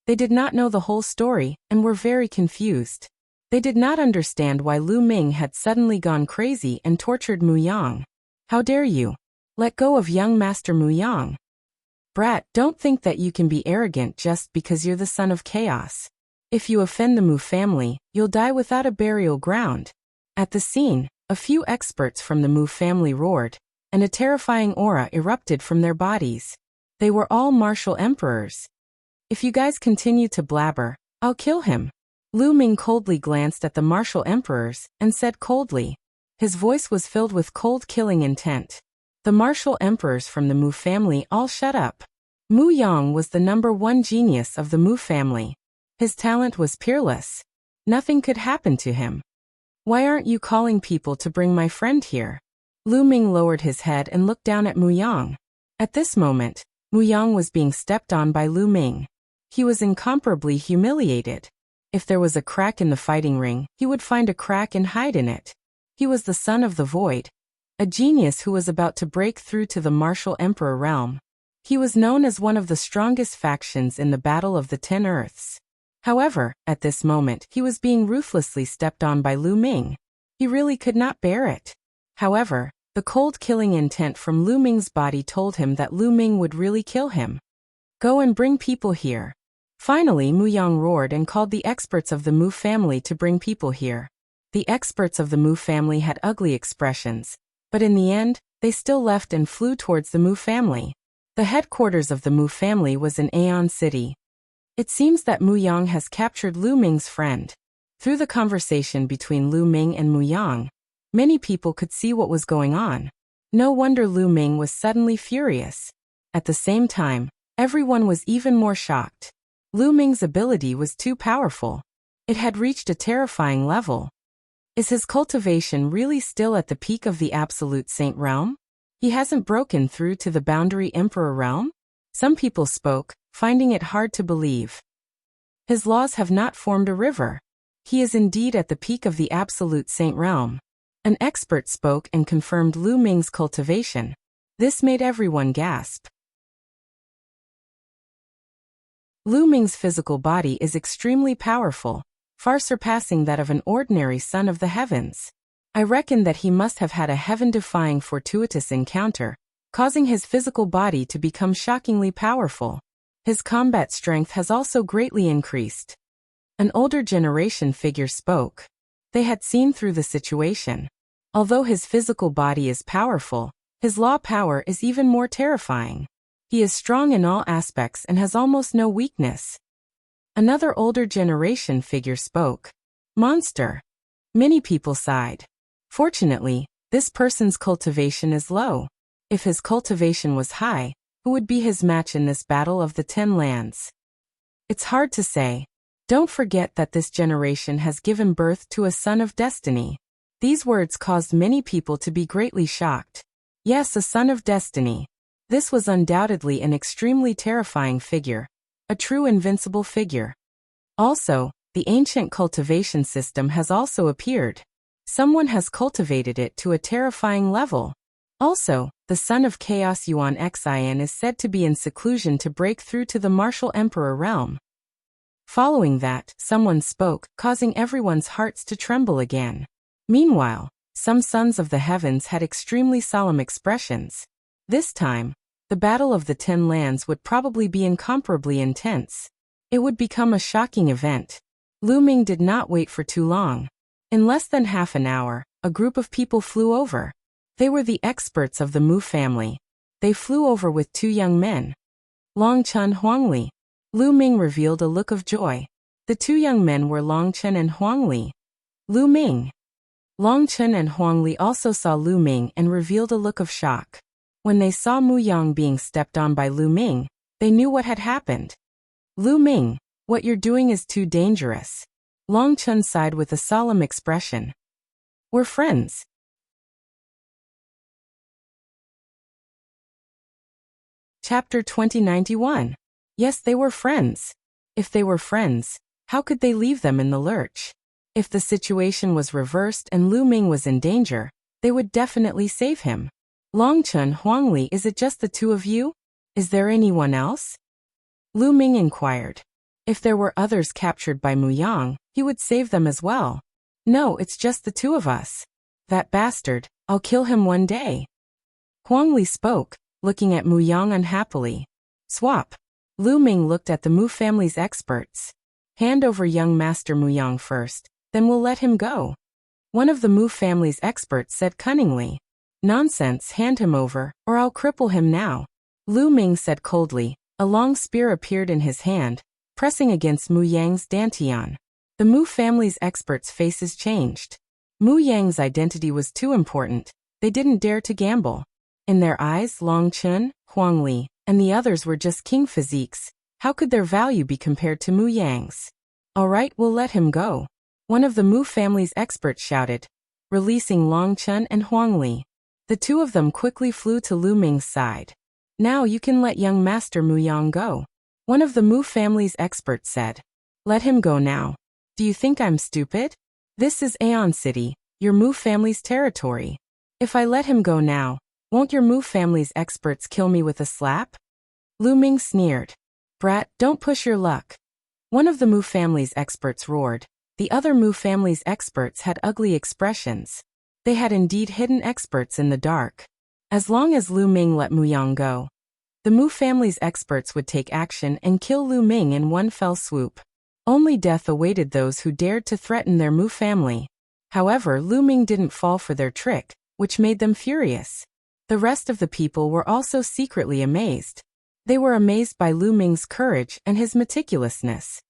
they did not know the whole story and were very confused. They did not understand why Lu Ming had suddenly gone crazy and tortured Mu Yang. How dare you? Let go of young Master Mu Yang. Brat, don't think that you can be arrogant just because you're the son of chaos. If you offend the Mu family, you'll die without a burial ground. At the scene, a few experts from the Mu family roared, and a terrifying aura erupted from their bodies. They were all martial emperors. If you guys continue to blabber, I'll kill him. Lu Ming coldly glanced at the martial emperors and said coldly. His voice was filled with cold killing intent. The martial emperors from the Mu family all shut up. Mu Yang was the #1 genius of the Mu family. His talent was peerless. Nothing could happen to him. Why aren't you calling people to bring my friend here? Lu Ming lowered his head and looked down at Mu Yang. At this moment, Mu Yang was being stepped on by Lu Ming. He was incomparably humiliated. If there was a crack in the fighting ring, he would find a crack and hide in it. He was the son of the void, a genius who was about to break through to the martial emperor realm. He was known as one of the strongest factions in the Battle of the 10 Earths. However, at this moment, he was being ruthlessly stepped on by Lu Ming. He really could not bear it. However, the cold killing intent from Lu Ming's body told him that Lu Ming would really kill him. Go and bring people here. Finally, Mu Yang roared and called the experts of the Mu family to bring people here. The experts of the Mu family had ugly expressions, but in the end, they still left and flew towards the Mu family. The headquarters of the Mu family was in Aeon City. It seems that Mu Yang has captured Lu Ming's friend. Through the conversation between Lu Ming and Mu Yang, many people could see what was going on. No wonder Lu Ming was suddenly furious. At the same time, everyone was even more shocked. Lu Ming's ability was too powerful. It had reached a terrifying level. Is his cultivation really still at the peak of the Absolute Saint realm? He hasn't broken through to the Boundary Emperor realm? Some people spoke, finding it hard to believe. His laws have not formed a river. He is indeed at the peak of the Absolute Saint realm. An expert spoke and confirmed Lu Ming's cultivation. This made everyone gasp. Lu Ming's physical body is extremely powerful, far surpassing that of an ordinary son of the heavens. I reckon that he must have had a heaven-defying fortuitous encounter, causing his physical body to become shockingly powerful. His combat strength has also greatly increased. An older generation figure spoke. They had seen through the situation. Although his physical body is powerful, his law power is even more terrifying. He is strong in all aspects and has almost no weakness. Another older generation figure spoke. Monster. Many people sighed. Fortunately, this person's cultivation is low. If his cultivation was high, who would be his match in this battle of the 10 lands? It's hard to say. Don't forget that this generation has given birth to a son of destiny. These words caused many people to be greatly shocked. Yes, a son of destiny. This was undoubtedly an extremely terrifying figure, a true invincible figure. Also, the ancient cultivation system has also appeared. Someone has cultivated it to a terrifying level. Also, the son of Chaos Yuan Xin is said to be in seclusion to break through to the martial emperor realm. Following that, someone spoke, causing everyone's hearts to tremble again. Meanwhile, some sons of the heavens had extremely solemn expressions. This time, the Battle of the 10 Lands would probably be incomparably intense. It would become a shocking event. Lu Ming did not wait for too long. In less than half an hour, a group of people flew over. They were the experts of the Mu family. They flew over with 2 young men. Long Chen Huangli. Lu Ming revealed a look of joy. The 2 young men were Long Chen and Huangli. Lu Ming. Long Chen and Huangli also saw Lu Ming and revealed a look of shock. When they saw Mu Yang being stepped on by Lu Ming, they knew what had happened. Lu Ming, what you're doing is too dangerous. Long Chen sighed with a solemn expression. We're friends. Chapter 2091. Yes, they were friends. If they were friends, how could they leave them in the lurch? If the situation was reversed and Lu Ming was in danger, they would definitely save him. Long Chen Huangli, is it just the 2 of you? Is there anyone else? Lu Ming inquired. If there were others captured by Mu Yang, he would save them as well. No, it's just the 2 of us. That bastard, I'll kill him one day. Huangli spoke, looking at Mu Yang unhappily. Swap. Lu Ming looked at the Mu family's experts. Hand over young Master Mu Yang first, then we'll let him go. One of the Mu family's experts said cunningly. Nonsense, hand him over, or I'll cripple him now. Lu Ming said coldly. A long spear appeared in his hand, pressing against Mu Yang's dantian. The Mu family's experts' faces changed. Mu Yang's identity was too important. They didn't dare to gamble. In their eyes, Long Chen, Huangli, and the others were just king physiques. How could their value be compared to Mu Yang's? All right, we'll let him go. One of the Mu family's experts shouted, releasing Long Chen and Huangli. The 2 of them quickly flew to Lu Ming's side. Now you can let young Master Mu Yang go. One of the Mu family's experts said. Let him go now. Do you think I'm stupid? This is Aeon City, your Mu family's territory. If I let him go now, won't your Mu family's experts kill me with a slap? Lu Ming sneered. Brat, don't push your luck. One of the Mu family's experts roared. The other Mu family's experts had ugly expressions. They had indeed hidden experts in the dark. As long as Lu Ming let Mu Yang go, the Mu family's experts would take action and kill Lu Ming in one fell swoop. Only death awaited those who dared to threaten their Mu family. However, Lu Ming didn't fall for their trick, which made them furious. The rest of the people were also secretly amazed. They were amazed by Lu Ming's courage and his meticulousness.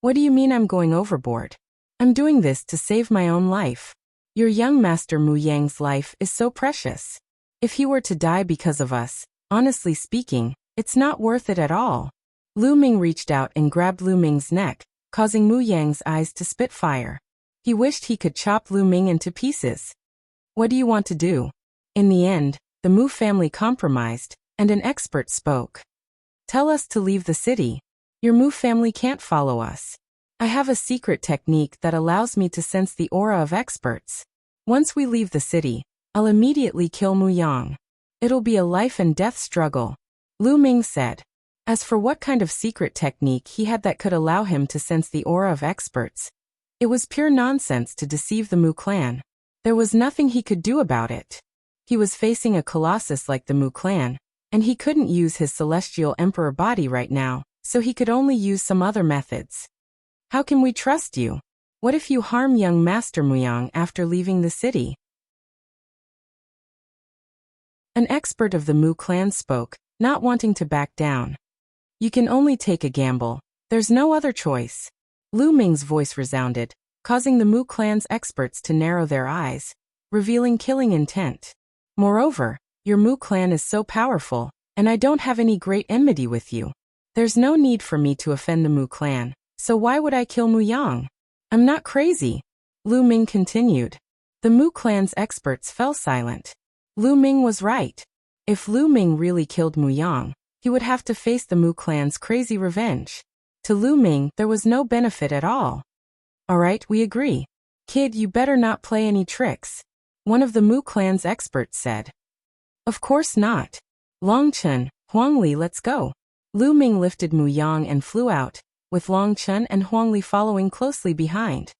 What do you mean I'm going overboard? I'm doing this to save my own life. Your young master Mu Yang's life is so precious. If he were to die because of us, honestly speaking, it's not worth it at all. Lu Ming reached out and grabbed Lu Ming's neck, causing Mu Yang's eyes to spit fire. He wished he could chop Lu Ming into pieces. What do you want to do? In the end, the Mu family compromised, and an expert spoke. Tell us to leave the city. Your Mu family can't follow us. I have a secret technique that allows me to sense the aura of experts. Once we leave the city, I'll immediately kill Mu Yang. It'll be a life and death struggle, Lu Ming said. As for what kind of secret technique he had that could allow him to sense the aura of experts, it was pure nonsense to deceive the Mu clan. There was nothing he could do about it. He was facing a colossus like the Mu clan, and he couldn't use his celestial emperor body right now, so he could only use some other methods. How can we trust you? What if you harm young Master Mu Yang after leaving the city? An expert of the Mu clan spoke, not wanting to back down. You can only take a gamble. There's no other choice. Lu Ming's voice resounded, causing the Mu clan's experts to narrow their eyes, revealing killing intent. Moreover, your Mu clan is so powerful, and I don't have any great enmity with you. There's no need for me to offend the Mu clan, so why would I kill Mu Yang? I'm not crazy. Lu Ming continued. The Mu clan's experts fell silent. Lu Ming was right. If Lu Ming really killed Mu Yang, he would have to face the Mu clan's crazy revenge. To Lu Ming, there was no benefit at all. Alright, we agree. Kid, you better not play any tricks, one of the Mu clan's experts said. Of course not. Long Chen, Huang Li, let's go. Lu Ming lifted Mu Yang and flew out, with Long Chen and Huang Li following closely behind.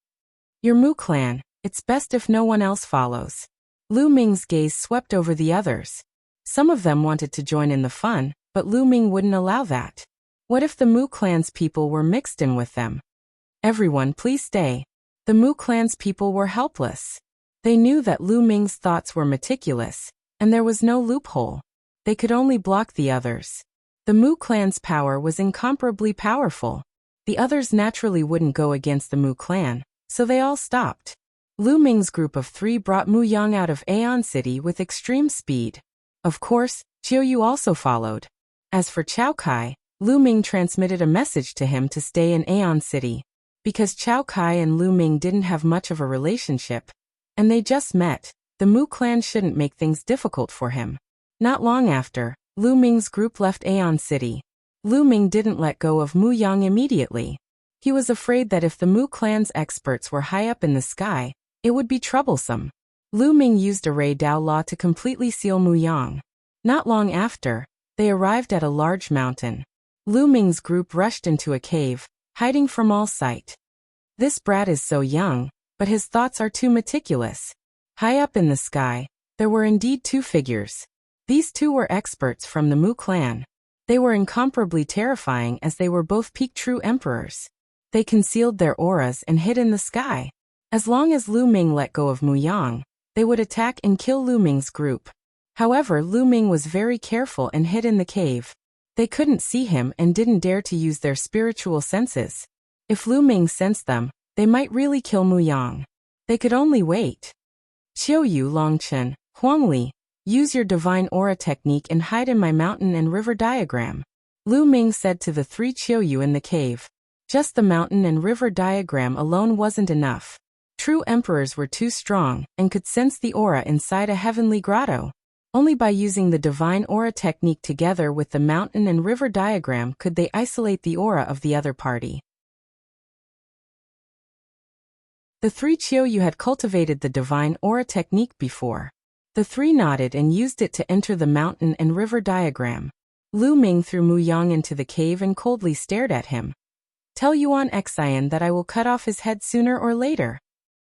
Your Mu clan, it's best if no one else follows. Lu Ming's gaze swept over the others. Some of them wanted to join in the fun, but Lu Ming wouldn't allow that. What if the Mu clan's people were mixed in with them? Everyone, please stay. The Mu clan's people were helpless. They knew that Lu Ming's thoughts were meticulous, and there was no loophole. They could only block the others. The Mu clan's power was incomparably powerful. The others naturally wouldn't go against the Mu clan, so they all stopped. Lu Ming's group of 3 brought Mu Yang out of Aeon City with extreme speed. Of course, Chiao Yu also followed. As for Chao Kai, Lu Ming transmitted a message to him to stay in Aeon City. Because Chao Kai and Lu Ming didn't have much of a relationship, and they just met, the Mu clan shouldn't make things difficult for him. Not long after, Lu Ming's group left Aeon City. Lu Ming didn't let go of Mu Yang immediately. He was afraid that if the Mu clan's experts were high up in the sky, it would be troublesome. Lu Ming used a Ray Dao Law to completely seal Mu Yang. Not long after, they arrived at a large mountain. Lu Ming's group rushed into a cave, hiding from all sight. This brat is so young, but his thoughts are too meticulous. High up in the sky, there were indeed 2 figures. These 2 were experts from the Mu clan. They were incomparably terrifying as they were both peak true emperors. They concealed their auras and hid in the sky. As long as Lu Ming let go of Mu Yang, they would attack and kill Lu Ming's group. However, Lu Ming was very careful and hid in the cave. They couldn't see him and didn't dare to use their spiritual senses. If Lu Ming sensed them, they might really kill Mu Yang. They could only wait. Chiao Yu, Long Chen, Huang Li, use your divine aura technique and hide in my mountain and river diagram, Lu Ming said to the 3 Chiao Yu in the cave. Just the mountain and river diagram alone wasn't enough. True emperors were too strong and could sense the aura inside a heavenly grotto. Only by using the divine aura technique together with the mountain and river diagram could they isolate the aura of the other party. The three Qiuyu had cultivated the divine aura technique before. The three nodded and used it to enter the mountain and river diagram. Lu Ming threw Mu Yang into the cave and coldly stared at him. Tell Yuan Xian that I will cut off his head sooner or later.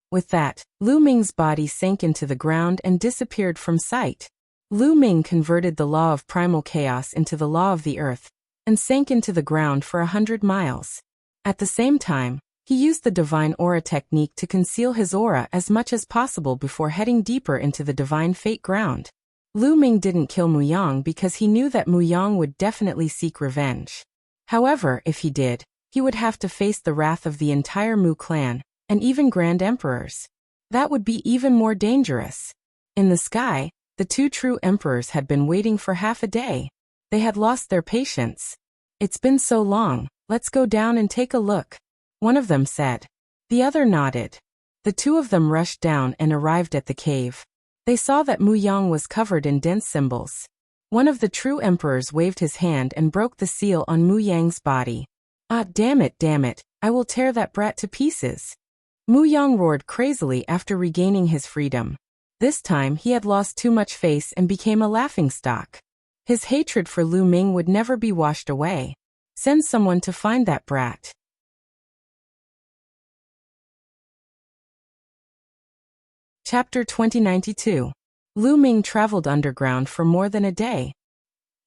With that, Lu Ming's body sank into the ground and disappeared from sight. Lu Ming converted the law of primal chaos into the law of the earth, and sank into the ground for 100 miles. At the same time, he used the divine aura technique to conceal his aura as much as possible before heading deeper into the divine fate ground. Lu Ming didn't kill Mu Yang because he knew that Mu Yang would definitely seek revenge. However, if he did, he would have to face the wrath of the entire Mu clan, and even Grand Emperors. That would be even more dangerous. In the sky, the two true emperors had been waiting for half a day. They had lost their patience. It's been so long, let's go down and take a look, one of them said. The other nodded. The two of them rushed down and arrived at the cave. They saw that Mu Yang was covered in dense symbols. One of the true emperors waved his hand and broke the seal on Mu Yang's body. Ah, damn it, I will tear that brat to pieces. Mu Yang roared crazily after regaining his freedom. This time he had lost too much face and became a laughingstock. His hatred for Lu Ming would never be washed away. Send someone to find that brat. Chapter 2092. Lu Ming traveled underground for more than a day.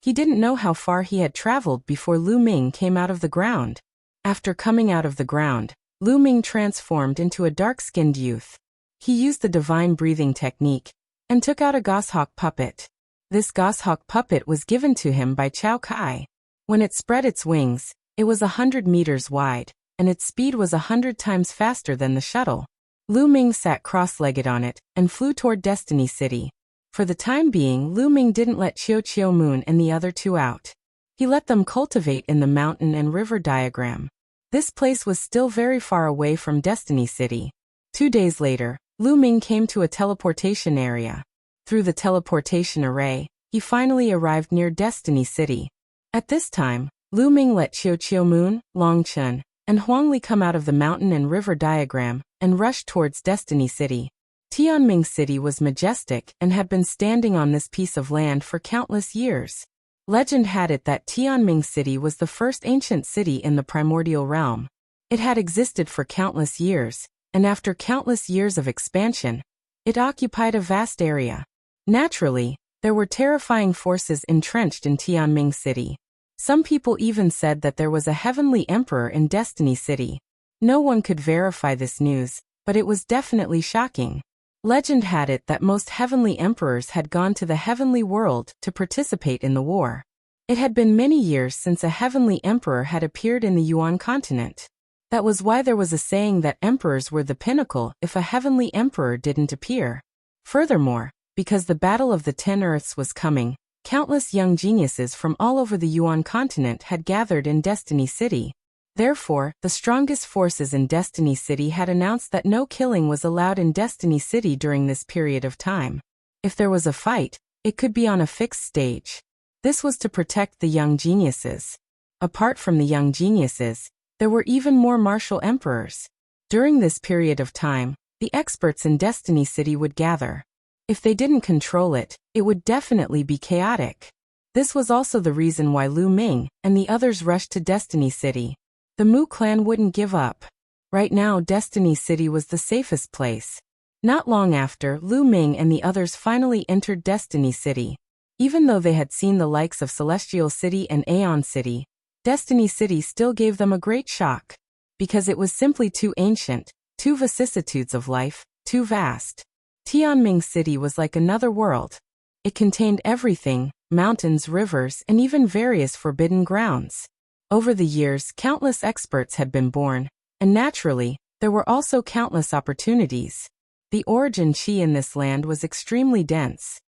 He didn't know how far he had traveled before Lu Ming came out of the ground. After coming out of the ground, Lu Ming transformed into a dark-skinned youth. He used the divine breathing technique and took out a goshawk puppet. This goshawk puppet was given to him by Chao Kai. When it spread its wings, it was 100 meters wide, and its speed was 100 times faster than the shuttle. Lu Ming sat cross-legged on it and flew toward Destiny City. For the time being, Lu Ming didn't let Qiu Moon and the other two out. He let them cultivate in the mountain and river diagram. This place was still very far away from Destiny City. 2 days later, Lu Ming came to a teleportation area. Through the teleportation array, he finally arrived near Destiny City. At this time, Lu Ming let Qiu Moon, Long Chun, and Huangli come out of the mountain and river diagram and rushed towards Destiny City. Tianming City was majestic and had been standing on this piece of land for countless years. Legend had it that Tianming City was the first ancient city in the primordial realm. It had existed for countless years, and after countless years of expansion, it occupied a vast area. Naturally, there were terrifying forces entrenched in Tianming City. Some people even said that there was a heavenly emperor in Destiny City. No one could verify this news, but it was definitely shocking. Legend had it that most heavenly emperors had gone to the heavenly world to participate in the war. It had been many years since a heavenly emperor had appeared in the Yuan continent. That was why there was a saying that emperors were the pinnacle if a heavenly emperor didn't appear. Furthermore, because the Battle of the 10 Earths was coming, countless young geniuses from all over the Yuan continent had gathered in Destiny City. Therefore, the strongest forces in Destiny City had announced that no killing was allowed in Destiny City during this period of time. If there was a fight, it could be on a fixed stage. This was to protect the young geniuses. Apart from the young geniuses, there were even more martial emperors. During this period of time, the experts in Destiny City would gather. If they didn't control it, it would definitely be chaotic. This was also the reason why Lu Ming and the others rushed to Destiny City. The Mu clan wouldn't give up. Right now, Destiny City was the safest place. Not long after, Lu Ming and the others finally entered Destiny City. Even though they had seen the likes of Celestial City and Aeon City, Destiny City still gave them a great shock. Because it was simply too ancient, too vicissitudes of life, too vast. Tianming City was like another world. It contained everything, mountains, rivers, and even various forbidden grounds. Over the years, countless experts had been born, and naturally, there were also countless opportunities. The origin chi in this land was extremely dense.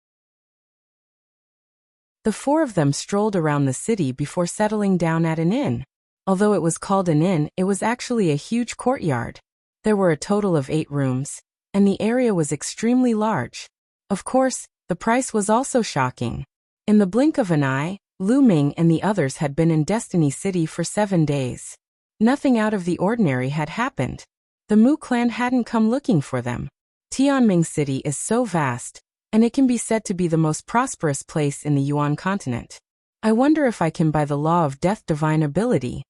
The four of them strolled around the city before settling down at an inn. Although it was called an inn, it was actually a huge courtyard. There were a total of 8 rooms, and the area was extremely large. Of course, the price was also shocking. In the blink of an eye, Lu Ming and the others had been in Destiny City for 7 days. Nothing out of the ordinary had happened. The Mu clan hadn't come looking for them. Tianming City is so vast, and it can be said to be the most prosperous place in the Yuan continent. I wonder if I can buy the law of death divine ability.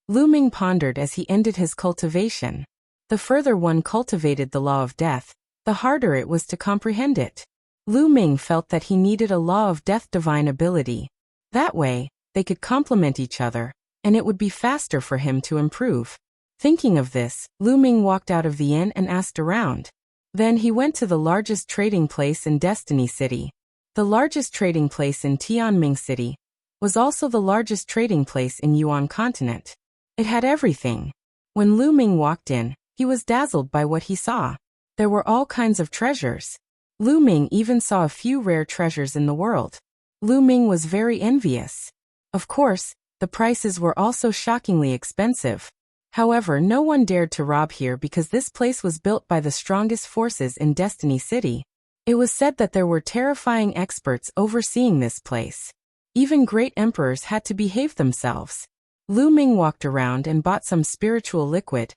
Lu Ming pondered as he ended his cultivation. The further one cultivated the law of death, the harder it was to comprehend it. Lu Ming felt that he needed a law of death divine ability. That way, they could complement each other, and it would be faster for him to improve. Thinking of this, Lu Ming walked out of the inn and asked around. Then he went to the largest trading place in Destiny City. The largest trading place in Tianming City was also the largest trading place in Yuan continent. It had everything. When Lu Ming walked in, he was dazzled by what he saw. There were all kinds of treasures. Lu Ming even saw a few rare treasures in the world. Lu Ming was very envious. Of course, the prices were also shockingly expensive. However, no one dared to rob here because this place was built by the strongest forces in Destiny City. It was said that there were terrifying experts overseeing this place. Even great emperors had to behave themselves. Lu Ming walked around and bought some spiritual liquid,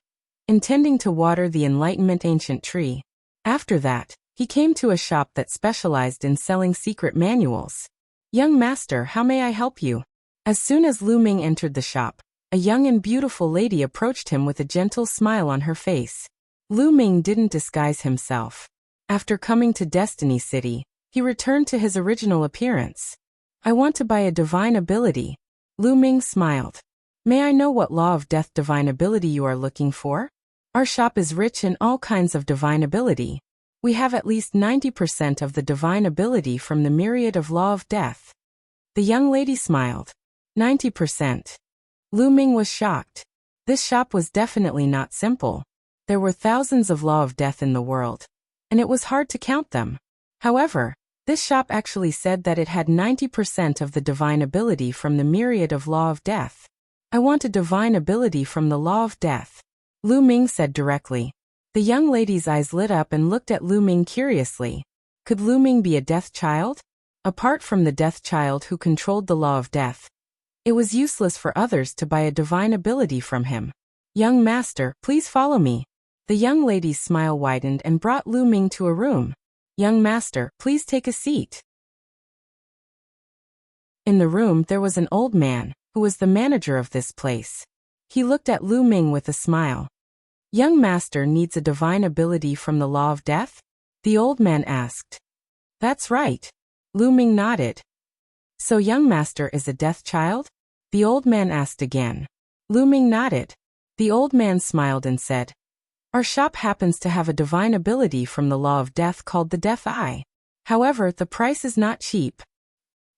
intending to water the Enlightenment ancient tree. After that, he came to a shop that specialized in selling secret manuals. "Young master, how may I help you?" As soon as Lu Ming entered the shop, a young and beautiful lady approached him with a gentle smile on her face. Lu Ming didn't disguise himself. After coming to Destiny City, he returned to his original appearance. "I want to buy a divine ability." Lu Ming smiled. "May I know what law of death divine ability you are looking for? Our shop is rich in all kinds of divine ability. We have at least 90% of the divine ability from the myriad of law of death." The young lady smiled. 90%. Lu Ming was shocked. This shop was definitely not simple. There were thousands of law of death in the world, and it was hard to count them. However, this shop actually said that it had 90% of the divine ability from the myriad of law of death. "I want a divine ability from the law of death," Lu Ming said directly. The young lady's eyes lit up and looked at Lu Ming curiously. Could Lu Ming be a death child? Apart from the death child who controlled the law of death, it was useless for others to buy a divine ability from him. "Young master, please follow me." The young lady's smile widened and brought Lu Ming to a room. "Young master, please take a seat." In the room there was an old man, who was the manager of this place. He looked at Lu Ming with a smile. "Young master needs a divine ability from the law of death?" the old man asked. "That's right." Lu Ming nodded. "So young master is a death child?" the old man asked again. Lu Ming nodded. The old man smiled and said, "Our shop happens to have a divine ability from the law of death called the Death Eye. However, the price is not cheap."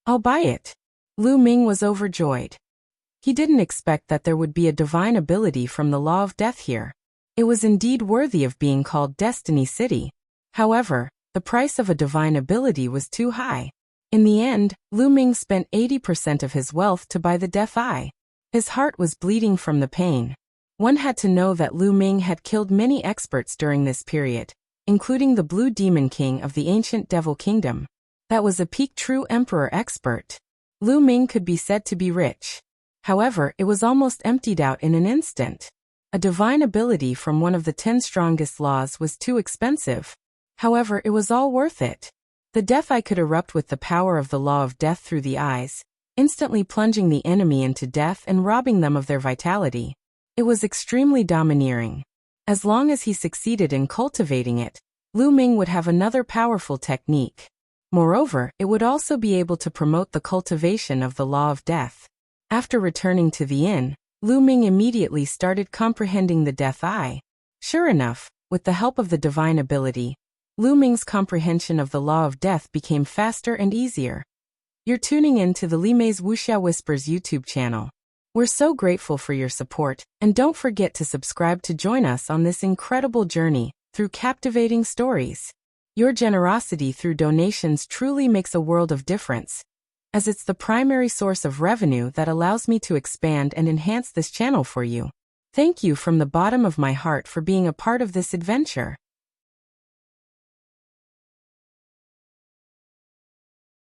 "I'll buy it." Lu Ming was overjoyed. He didn't expect that there would be a divine ability from the law of death here. It was indeed worthy of being called Destiny City. However, the price of a divine ability was too high. In the end, Lu Ming spent 80% of his wealth to buy the Death Eye. His heart was bleeding from the pain. One had to know that Lu Ming had killed many experts during this period, including the Blue Demon King of the ancient Devil Kingdom. That was a peak true emperor expert. Lu Ming could be said to be rich. However, it was almost emptied out in an instant. A divine ability from one of the 10 strongest laws was too expensive. However, it was all worth it. The Death Eye could erupt with the power of the law of death through the eyes, instantly plunging the enemy into death and robbing them of their vitality. It was extremely domineering. As long as he succeeded in cultivating it, Lu Ming would have another powerful technique. Moreover, it would also be able to promote the cultivation of the law of death. After returning to the inn, Lu Ming immediately started comprehending the Death Eye. Sure enough, with the help of the divine ability, Lu Ming's comprehension of the law of death became faster and easier. You're tuning in to the Li Mei's Wuxia Whispers YouTube channel. We're so grateful for your support, and don't forget to subscribe to join us on this incredible journey through captivating stories. Your generosity through donations truly makes a world of difference, as it's the primary source of revenue that allows me to expand and enhance this channel for you. Thank you from the bottom of my heart for being a part of this adventure.